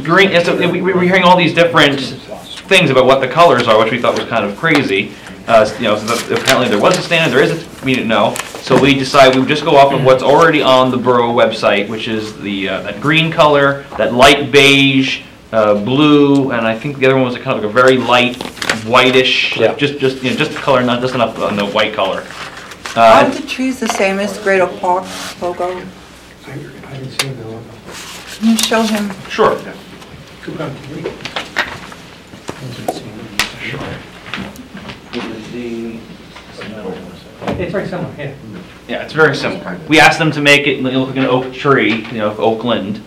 S11: Green. And so we were hearing all these different things about what the colors are, which we thought was kind of crazy. So apparently there was a standard, there is we didn't know. So we decided we would just go off of what's already on the borough website, which is the that green color, that light beige, blue, and I think the other one was kind of like a very light whitish, just the color, not just enough on the white color.
S2: Are the trees the same as the Great Oak Park logo?
S10: I didn't see the logo.
S2: Can you show him?
S11: Sure.
S8: It's very similar, yeah.
S11: Yeah, it's very similar. We asked them to make it look like an oak tree, Oakland.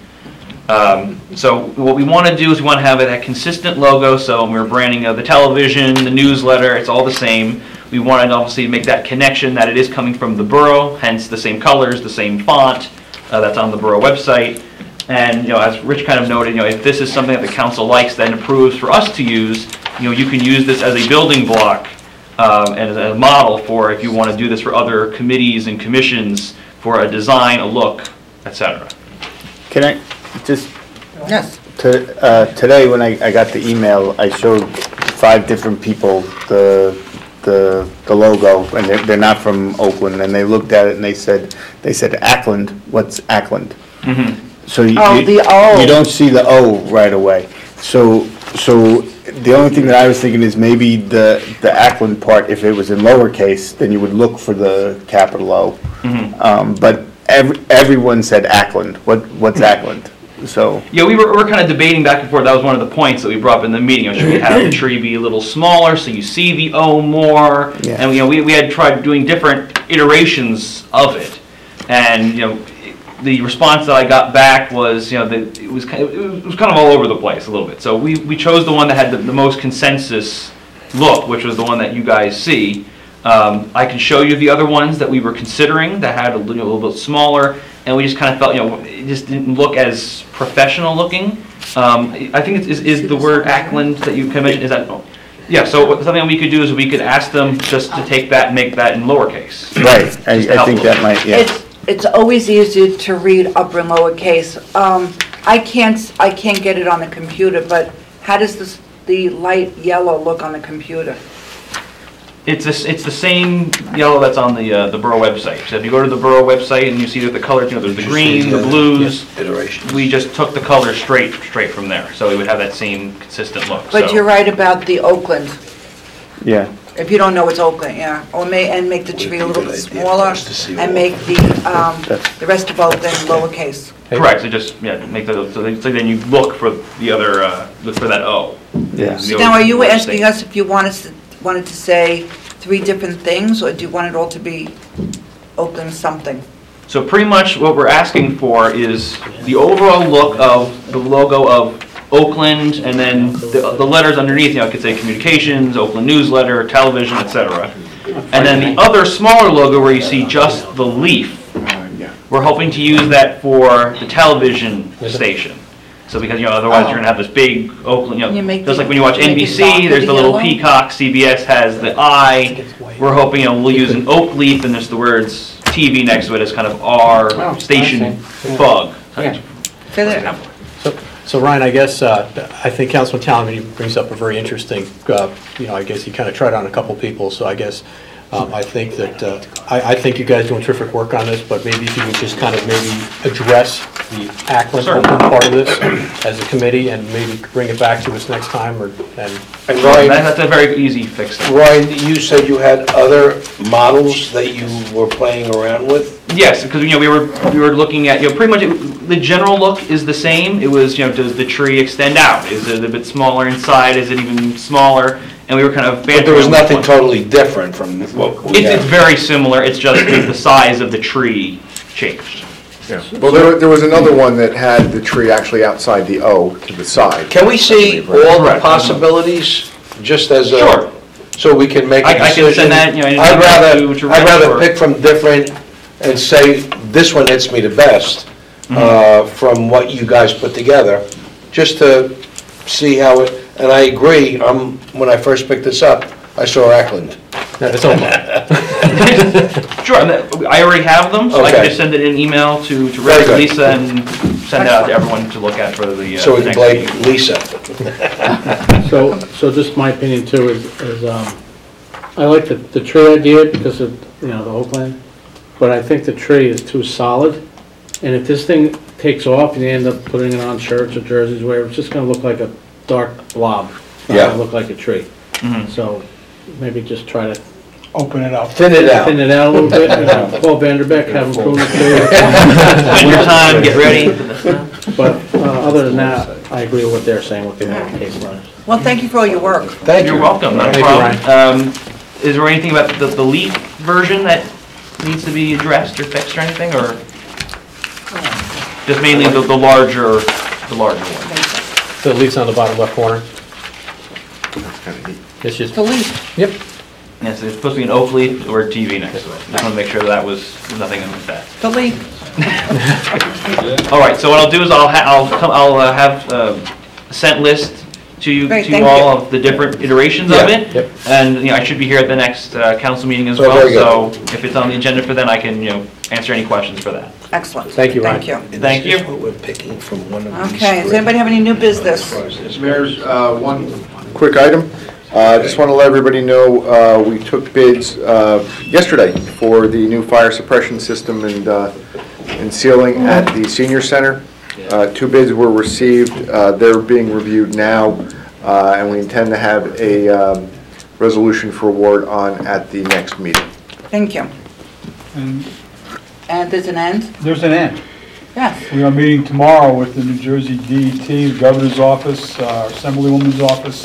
S11: So what we want to do is we want to have a consistent logo. So when we're branding the television, the newsletter, it's all the same. We wanted obviously to make that connection that it is coming from the borough, hence the same colors, the same font that's on the borough website. And as Rich kind of noted, if this is something that the council likes, then approves for us to use, you can use this as a building block and as a model for if you want to do this for other committees and commissions for a design, a look, etc.
S3: Can I just,
S2: Yes.
S3: today when I got the email, I showed 5 different people the logo, and they're not from Oakland, and they looked at it and they said Ackland, what's Ackland?
S11: Mm-hmm.
S3: So
S2: the O.
S3: you don't see the O right away. So the only thing that I was thinking is maybe the Ackland part, if it was in lowercase, then you would look for the capital O.
S11: Mm-hmm.
S3: But everyone said Ackland. What's Ackland? So
S11: yeah, we were kind of debating back and forth. That was one of the points that we brought up in the meeting. Should we have the tree be a little smaller so you see the O more?
S3: Yeah.
S11: And we had tried doing different iterations of it, and the response that I got back was that it was kind of all over the place a little bit. So we chose the one that had the most consensus look, which was the one that you guys see. I can show you the other ones that we were considering that had a little bit smaller, and we just kind of felt it just didn't look as professional looking. I think is the word Ackland that you can mention, is that? Yeah, so something that we could do is we could ask them just to take that and make that in lowercase.
S3: right, I think that might, yeah.
S2: It's always easier to read upper and lower case. I can't get it on the computer, but how does the light yellow look on the computer?
S11: It's the same yellow that's on the borough website. So if you go to the borough website and you see that the colors, there's the green, the blues.
S10: Iterations.
S11: We just took the colors straight from there, so it would have that same consistent look.
S2: But you're right about the Oakland.
S3: Yeah.
S2: If you don't know it's Oakland, yeah. Or make the tree a little bit smaller and make the rest of Oakland lowercase.
S11: Correct. So just make the so then you look for the other look for that O.
S3: Yeah.
S2: Now, are you asking us if you wanted to say 3 different things, or do you want it all to be Oakland something?
S11: So pretty much what we're asking for is the overall look of the logo of Oakland, and then the letters underneath, it could say communications, Oakland newsletter, television, etc. And then the other smaller logo where you see just the leaf, we're hoping to use that for the television station. So because, otherwise you're gonna have this big Oakland, just like when you watch NBC, there's the little peacock, CBS has the eye. We're hoping, we'll use an oak leaf and there's the words TV next to it as kind of our station bug.
S7: So So Ryan, I guess, I think Councilman Talmadge brings up a very interesting, I guess he kind of tried on a couple people, so I guess, I think that, I think you guys doing terrific work on this, but maybe if you would just kind of maybe address the Ackland Oakland part of this as a committee, and maybe bring it back to us next time,
S10: And Ryan,
S11: That's a very easy fix.
S10: Ryan, you said you had other models that you were playing around with?
S11: Yes, because we were looking at pretty much the general look is the same. It was does the tree extend out? Is it a bit smaller inside? Is it even smaller? And we were kind of
S10: But there was nothing totally different from what we
S11: It's
S10: had.
S11: very similar. It's just the size of the tree changed.
S9: Well, there was another one that had the tree actually outside the O to the side.
S10: Can we see all the
S11: Correct.
S10: possibilities, just as a...
S11: Sure.
S10: So we can make a
S11: I
S10: decision?
S11: can send that,
S10: I'd rather,
S11: to
S10: I'd rather
S11: or-
S10: pick from different and say, this one hits me the best, from what you guys put together, just to see how it, and I agree, when I first picked this up, I saw Ackland.
S7: it's okay.
S11: Sure, and I already have them, so I can
S10: Okay.
S11: just send it in an email to
S10: Very
S11: Rick,
S10: good.
S11: Lisa, and send it out to everyone to look at for the
S10: So we can
S11: next
S10: blame
S11: meeting.
S10: Lisa.
S12: So just my opinion too is I like the tree idea because of, the Oakland, but I think the tree is too solid. And if this thing takes off and you end up putting it on shirts or jerseys, whatever, it's just gonna look like a dark blob. It's not
S10: Yeah.
S12: gonna look like a tree.
S11: Mhm.
S12: So maybe just try to
S6: Open it up.
S10: Thin it out.
S12: thin it out a little bit, Paul Vanderbeck, have him prune the tree.
S11: Spend your time, get ready.
S12: But other than that, I agree with what they're saying, what they want to take from us.
S2: Well, thank you for all your work.
S10: Thank you.
S11: You're welcome, not a
S7: Thank you,
S11: problem. Is there anything about the leaf version that needs to be addressed or fixed or anything, or just mainly the larger one?
S7: So it leaves on the bottom left corner. It's just,
S2: The leaf.
S7: yep.
S11: Yes, there's supposed to be an oak leaf or a TV next to it. Just want to make sure that was nothing with that.
S2: The leaf.
S11: All right, so what I'll do is I'll have a sent list to you,
S2: Great,
S11: to
S2: thank
S11: all
S2: you.
S11: of the different iterations of
S10: Yeah,
S11: it.
S7: yep.
S11: And, I should be here at the next council meeting as
S10: Oh,
S11: well,
S10: very good.
S11: so if it's on the agenda for then, I can, answer any questions for that.
S2: Excellent.
S7: Thank you, Ryan.
S2: Thank you.
S10: And
S11: Thank
S10: this is
S11: you.
S10: what we're picking from one of these.
S2: Okay, does anybody have any new business?
S9: Mayor's, one quick item. Just want to let everybody know, we took bids yesterday for the new fire suppression system and sealing at the senior center. 2 bids were received. They're being reviewed now, and we intend to have a resolution for award on at the next meeting.
S2: Thank you.
S6: And
S2: And there's an end?
S6: there's an end.
S2: Yes.
S6: We are meeting tomorrow with the New Jersey DET, the governor's office, our assemblywoman's office,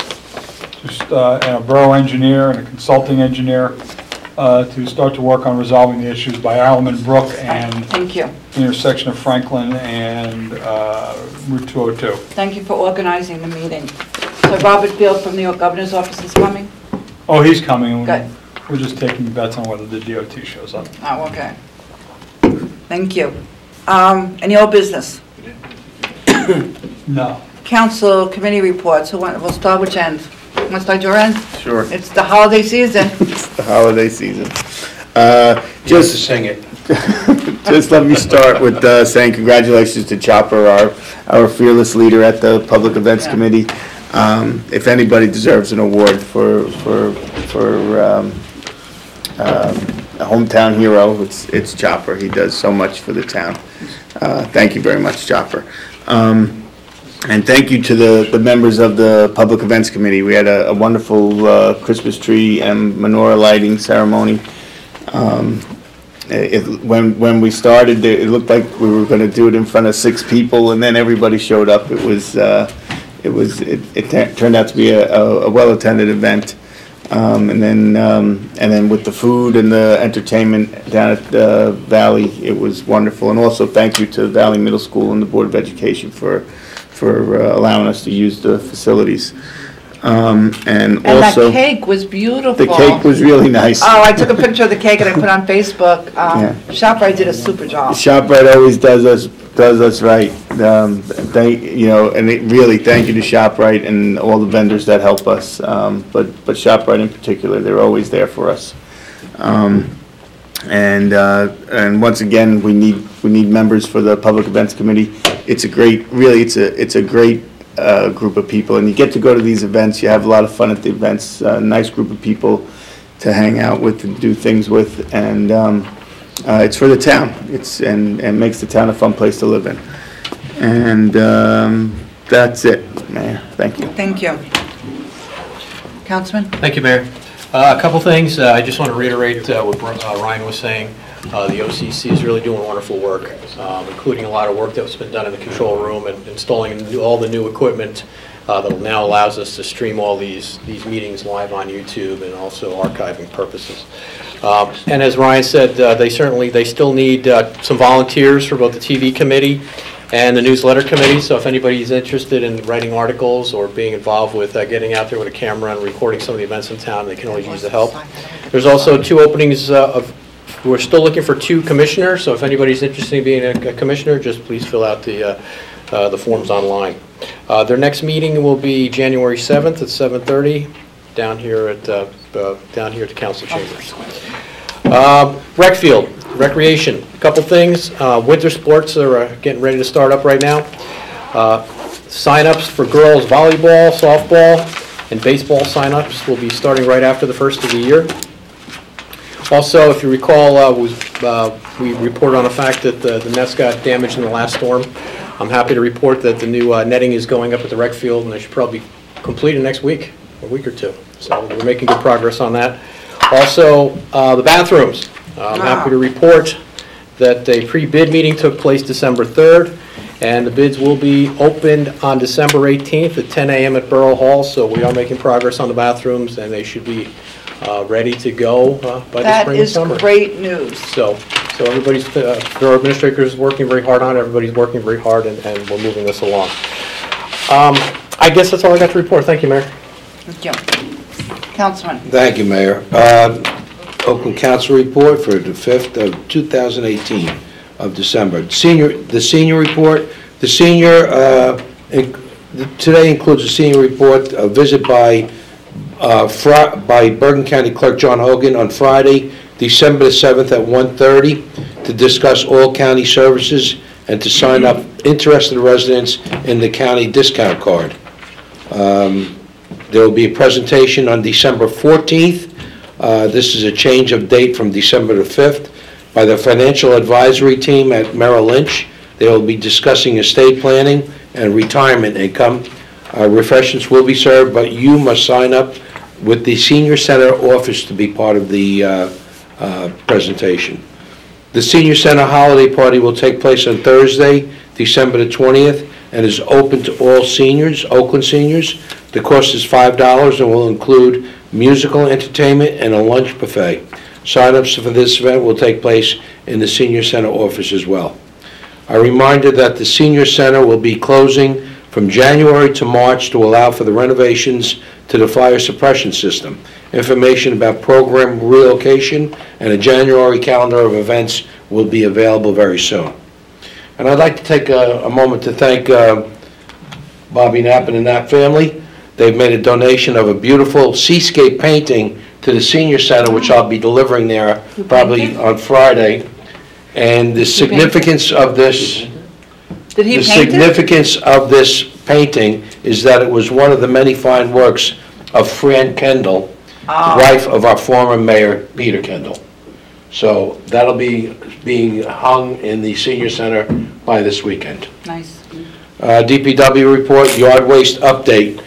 S6: and a borough engineer and a consulting engineer to start to work on resolving the issues by Allen Brook and
S2: Thank you.
S6: intersection of Franklin and Route 202.
S2: Thank you for organizing the meeting. So Robert Field from the governor's office is coming?
S6: Oh, he's coming.
S2: Good.
S6: We're just taking bets on whether the DOT shows up.
S2: Oh, okay. Thank you. Any old business?
S6: No.
S2: Council committee reports. We'll start with Jen. Want to start your end?
S3: Sure.
S2: It's the holiday season.
S3: It's the holiday season.
S10: Just to
S3: Just
S10: sing it.
S3: Just let me start with saying congratulations to Chopper, our fearless leader at the Public Events
S2: Yeah.
S3: Committee. If anybody deserves an award for a hometown hero, it's Chopper. He does so much for the town. Thank you very much, Chopper. And thank you to the members of the Public Events Committee. We had a wonderful Christmas tree and menorah lighting ceremony. When we started, it looked like we were going to do it in front of 6 people, and then everybody showed up. It turned out to be a well-attended event. And then with the food and the entertainment down at Valley, it was wonderful. And also thank you to Valley Middle School and the Board of Education for allowing us to use the facilities. And
S2: And
S3: also,
S2: that cake was beautiful.
S3: the cake was really nice.
S2: Oh, I took a picture of the cake and I put it on Facebook.
S3: Yeah.
S2: ShopRite did a super job.
S3: ShopRite always does us right. And really thank you to ShopRite and all the vendors that help us. But ShopRite in particular, they're always there for us. And once again, we need members for the Public Events Committee. It's a great, really, it's a great group of people, and you get to go to these events. You have a lot of fun at the events. Nice group of people to hang out with and do things with, and it's for the town. And makes the town a fun place to live in. And that's it, Mayor. Thank you.
S2: Thank you. Councilman?
S7: Thank you, Mayor. A couple things. I just want to reiterate what Ryan was saying. The OCC is really doing wonderful work, including a lot of work that's been done in the control room and installing all the new equipment that now allows us to stream all these meetings live on YouTube and also archiving purposes. And as Ryan said, they still need some volunteers for both the TV committee and the newsletter committee. So if anybody's interested in writing articles or being involved with getting out there with a camera and recording some of the events in town, they can always use the help. There's also 2 openings we're still looking for 2 commissioners, so if anybody's interested in being a commissioner, just please fill out the forms online. Their next meeting will be January 7th at 7:30 down here at the council chambers. Rec field, recreation, a couple things. Winter sports are getting ready to start up right now. Sign-ups for girls volleyball, softball, and baseball sign-ups will be starting right after the first of the year. Also, if you recall, we reported on the fact that the nets got damaged in the last storm. I'm happy to report that the new netting is going up at the rec field, and they should probably be completed next week, a week or 2. So we're making good progress on that. Also, the bathrooms. I'm happy to report that a pre-bid meeting took place December 3rd, and the bids will be opened on December 18th at 10 a.m. at Borough Hall. So we are making progress on the bathrooms, and they should be ready to go by the spring and summer.
S2: That is great news.
S7: So everybody's, our administrators working very hard on it, everybody's working very hard, and we're moving this along. I guess that's all I got to report. Thank you, Mayor.
S2: Thank you. Councilman?
S10: Thank you, Mayor. Oakland Council report for the 5th of 2018 of December. The senior report. The senior, today includes a senior report, a visit by Bergen County Clerk John Hogan on Friday, December the 7th at 1:30 to discuss all county services and to sign up interested residents in the county discount card. There will be a presentation on December 14th. This is a change of date from December the 5th by the Financial Advisory Team at Merrill Lynch. They will be discussing estate planning and retirement income. Refreshments will be served, but you must sign up with the Senior Center office to be part of the presentation. The Senior Center holiday party will take place on Thursday, December the 20th, and is open to all seniors, Oakland seniors. The cost is $5 and will include musical entertainment and a lunch buffet. Sign-ups for this event will take place in the Senior Center office as well. A reminder that the Senior Center will be closing from January to March to allow for the renovations to the fire suppression system. Information about program relocation and a January calendar of events will be available very soon. And I'd like to take a moment to thank Bobby Knapp and the Knapp family. They've made a donation of a beautiful seascape painting to the Senior Center, which I'll be delivering there probably on Friday. And the significance of this...
S2: Did he
S10: The
S2: paint it?
S10: significance of this painting is that it was one of the many fine works of Fran Kendall, wife of our former mayor, Peter Kendall. So that'll be being hung in the Senior Center by this weekend.
S2: Nice.
S10: DPW report, yard waste update.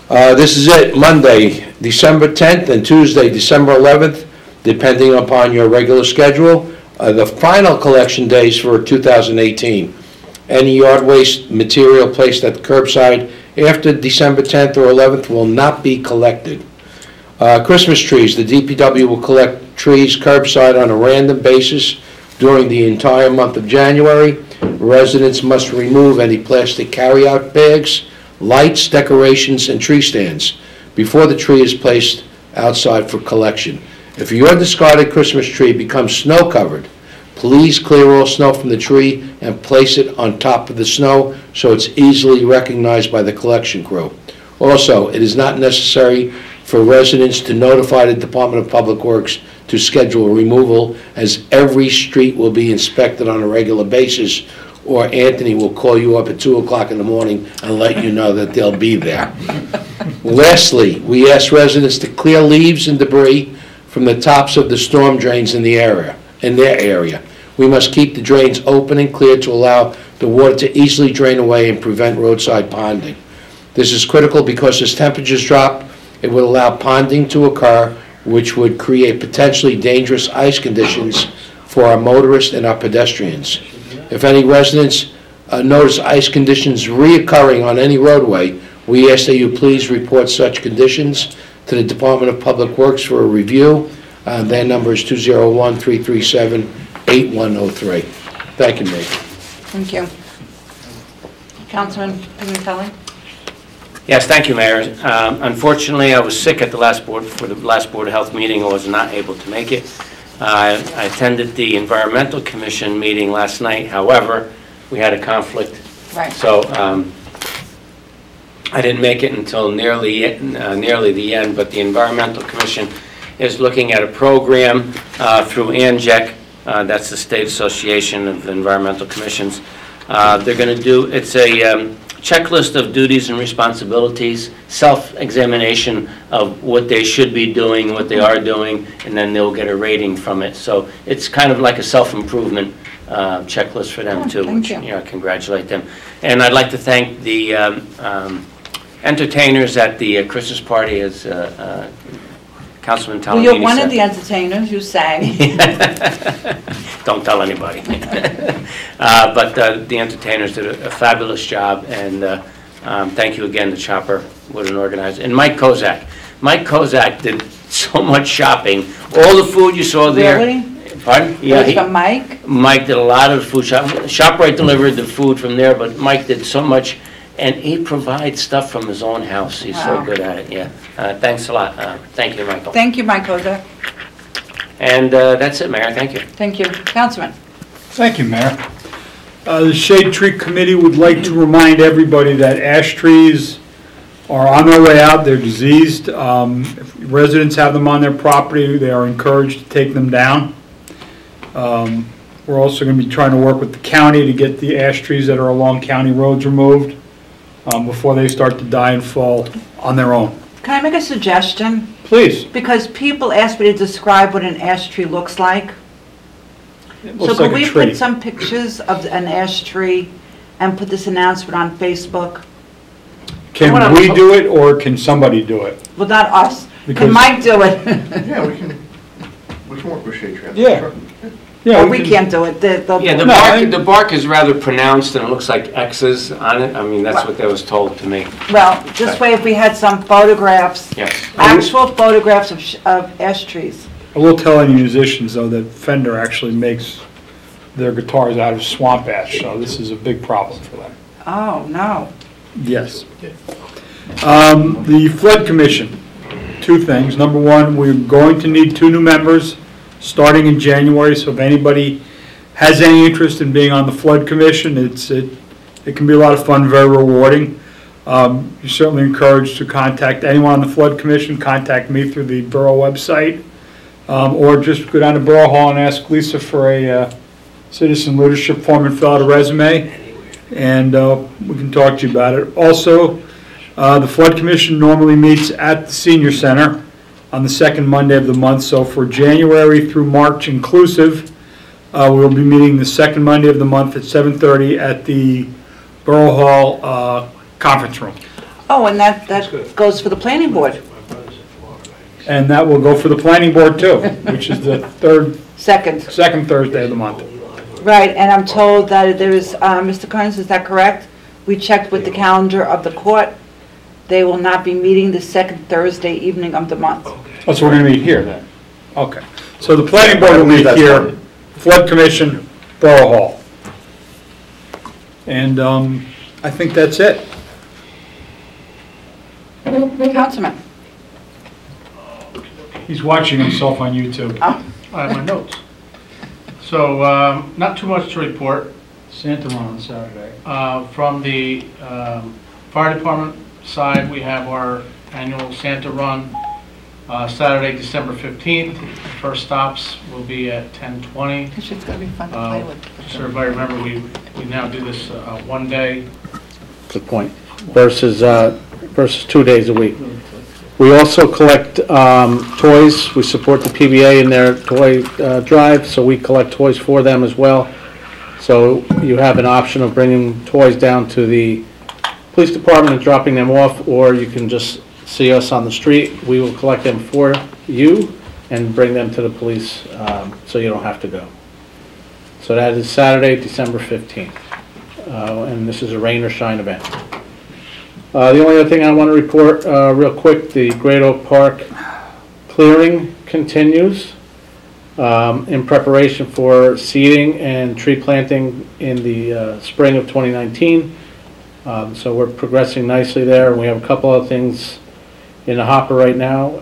S10: This is it, Monday, December 10th, and Tuesday, December 11th, depending upon your regular schedule. The final collection days for 2018. Any yard waste material placed at the curbside after December 10th or 11th will not be collected. Christmas trees, the DPW will collect trees curbside on a random basis during the entire month of January. Residents must remove any plastic carryout bags, lights, decorations, and tree stands before the tree is placed outside for collection. If your discarded Christmas tree becomes snow-covered, please clear all snow from the tree and place it on top of the snow so it's easily recognized by the collection crew. Also, it is not necessary for residents to notify the Department of Public Works to schedule removal, as every street will be inspected on a regular basis, or Anthony will call you up at 2 o'clock in the morning and let you know that they'll be there. Lastly, we ask residents to clear leaves and debris from the tops of the storm drains in their area. We must keep the drains open and clear to allow the water to easily drain away and prevent roadside ponding. This is critical because as temperatures drop, it would allow ponding to occur, which would create potentially dangerous ice conditions for our motorists and our pedestrians. If any residents notice ice conditions reoccurring on any roadway, we ask that you please report such conditions to the Department of Public Works for a review. Their number is 201-337-8103. Thank you, Mayor.
S2: Thank you. Councilman Pimentelli?
S1: Yes, thank you, Mayor. Unfortunately, I was sick at the last Board of Health meeting. I was not able to make it. I attended the Environmental Commission meeting last night. However, we had a conflict.
S2: Right.
S1: So I didn't make it until nearly the end, but the Environmental Commission is looking at a program through ANJEC, that's the State Association of Environmental Commissions. They're going to do, it's a checklist of duties and responsibilities, self-examination of what they should be doing, what they are doing, and then they'll get a rating from it. So it's kind of like a self-improvement checklist for them too, which, I congratulate them. And I'd like to thank the entertainers at the Christmas party, as Councilman Talamini said.
S2: Well, you're one of the entertainers, you sang.
S1: Don't tell anybody. But the entertainers did a fabulous job, and thank you again to Chopper Wood and Organized. And Mike Kozak. Mike Kozak did so much shopping. All the food you saw there.
S2: Really?
S1: Pardon?
S2: Yeah, from Mike?
S1: Mike did a lot of food shopping. ShopRite delivered the food from there, but Mike did so much. And he provides stuff from his own house. He's so good at it, yeah. Thanks a lot. Thank you, Michael.
S2: Thank you, Mike Kozak.
S1: And that's it, Mayor. Thank you.
S2: Thank you. Councilman?
S6: Thank you, Mayor. The Shade Tree Committee would like to remind everybody that ash trees are on their way out. They're diseased. If residents have them on their property, they are encouraged to take them down. We're also going to be trying to work with the county to get the ash trees that are along county roads removed before they start to die and fall on their own.
S2: Can I make a suggestion?
S6: Please.
S2: Because people ask me to describe what an ash tree looks like.
S6: It
S2: So
S6: looks
S2: could
S6: like a
S2: we
S6: tree.
S2: put some pictures of an ash tree and put this announcement on Facebook?
S6: Can we do it, or can somebody do it?
S2: Well, not us.
S6: Because-
S2: Can Mike do it?
S9: Yeah, we can work with Shade Tree.
S6: Yeah. Yeah,
S2: Or we can't do it. They'll
S1: Yeah,
S2: do
S1: the
S2: it.
S1: bark is rather pronounced, and it looks like X's on it. I mean, that's what they was told to me.
S2: Well, this way, if we had some photographs,
S1: Yes.
S2: actual photographs of ash trees.
S6: I will tell any musicians, though, that Fender actually makes their guitars out of swamp ash, so this is a big problem for them.
S2: Oh, no.
S6: Yes. The Flood Commission, two things. Number one, we're going to need 2 new members starting in January, so if anybody has any interest in being on the Flood Commission, it can be a lot of fun, very rewarding. You're certainly encouraged to contact anyone on the Flood Commission, contact me through the borough website, or just go down to Borough Hall and ask Lisa for a citizen leadership form and fill out a resume, and we can talk to you about it. Also, the Flood Commission normally meets at the Senior Center on the second Monday of the month, so for January through March inclusive, we'll be meeting the second Monday of the month at 7:30 at the Borough Hall conference room.
S2: Oh, and that goes for the planning board.
S6: And that will go for the planning board too, which is the
S2: Second.
S6: second Thursday of the month.
S2: Right, and I'm told that there is, Mr. Kearns, is that correct? We checked with the calendar of the court. They will not be meeting the second Thursday evening of the month.
S6: Oh, so we're going to meet here then? Okay. So the planning board will meet here, Flood Commission, Borough Hall. And I think that's it.
S2: Councilman?
S6: He's watching himself on YouTube.
S2: Oh.
S12: I have my notes. So, not too much to report.
S6: Santa Run on Saturday.
S12: From the fire department side, we have our annual Santa Run Saturday, December 15th, first stops will be at 10:20.
S2: It's just gonna be fun to play with.
S12: So everybody remember, we now do this one day. Good point. Versus 2 days a week. We also collect toys. We support the PBA in their toy drive, so we collect toys for them as well. So you have an option of bringing toys down to the police department and dropping them off, or you can just see us on the street. We will collect them for you and bring them to the police, so you don't have to go. So that is Saturday, December 15th. And this is a rain or shine event. The only other thing I want to report real quick, the Great Oak Park clearing continues in preparation for seeding and tree planting in the spring of 2019. So we're progressing nicely there. We have a couple of things in the hopper right now.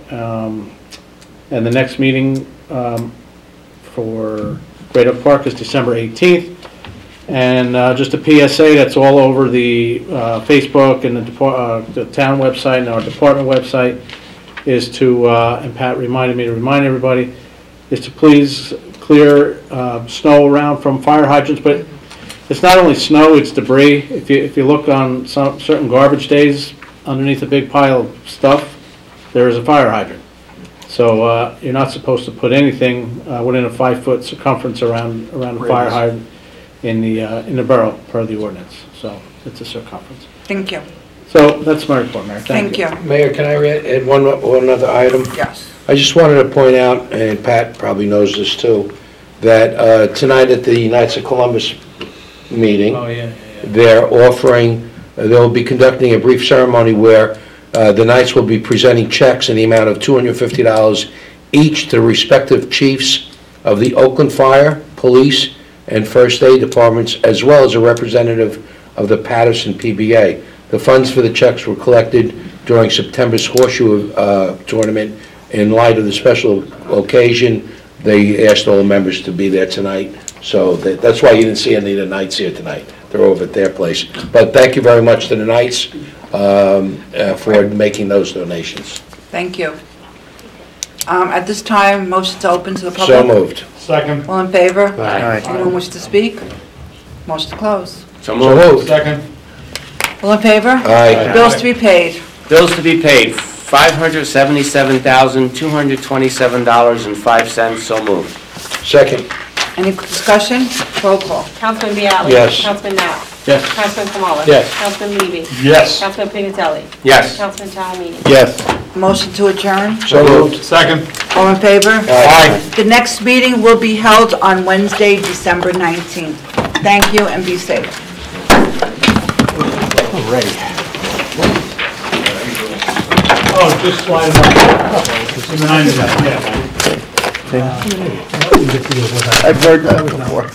S12: And the next meeting for Great Oak Park is December 18th. And just a PSA that's all over the Facebook and the town website and our department website is to, and Pat reminded me to remind everybody, is to please clear snow around from fire hydrants. But it's not only snow, it's debris. If you look on some certain garbage days, underneath a big pile of stuff, there is a fire hydrant. So you're not supposed to put anything within a 5-foot circumference around a fire hydrant in the borough per the ordinance. So it's a circumference.
S2: Thank you.
S7: So that's my report, Mayor. Thank you.
S10: Mayor, can I add one other item?
S2: Yes.
S10: I just wanted to point out, and Pat probably knows this too, that tonight at the Knights of Columbus meeting, they're offering, they'll be conducting a brief ceremony where the Knights will be presenting checks in the amount of $250 each to respective chiefs of the Oakland Fire, Police, and First Aid departments, as well as a representative of the Patterson PBA. The funds for the checks were collected during September's Horseshoe tournament. In light of the special occasion, they asked all the members to be there tonight. So that's why you didn't see any of the Knights here tonight. They're over at their place. But thank you very much to the Knights for making those donations.
S2: Thank you. At this time, motion to open to the public.
S10: So moved.
S6: Second.
S2: All in favor?
S3: Aye.
S2: Anyone wish to speak? Motion to close.
S1: So moved.
S6: Second.
S2: All in favor?
S10: Aye.
S2: Bills to be paid.
S1: Bills to be paid, $577,227.05. So moved.
S10: Second.
S2: Any discussion? Roll call.
S4: Councilman Bialy.
S10: Yes.
S4: Councilman Knapp.
S7: Yes.
S4: Councilman Kamala.
S7: Yes.
S4: Councilman Levy.
S6: Yes.
S4: Councilman Pignatelli.
S1: Yes.
S4: Councilman Talamini.
S7: Yes.
S2: Motion to adjourn.
S10: So moved.
S6: Second.
S2: All in favor?
S10: Aye.
S2: The next meeting will be held on Wednesday, December 19th. Thank you and be safe.
S6: Oh, just slide them up. Behind you, yeah.
S3: I've heard that before.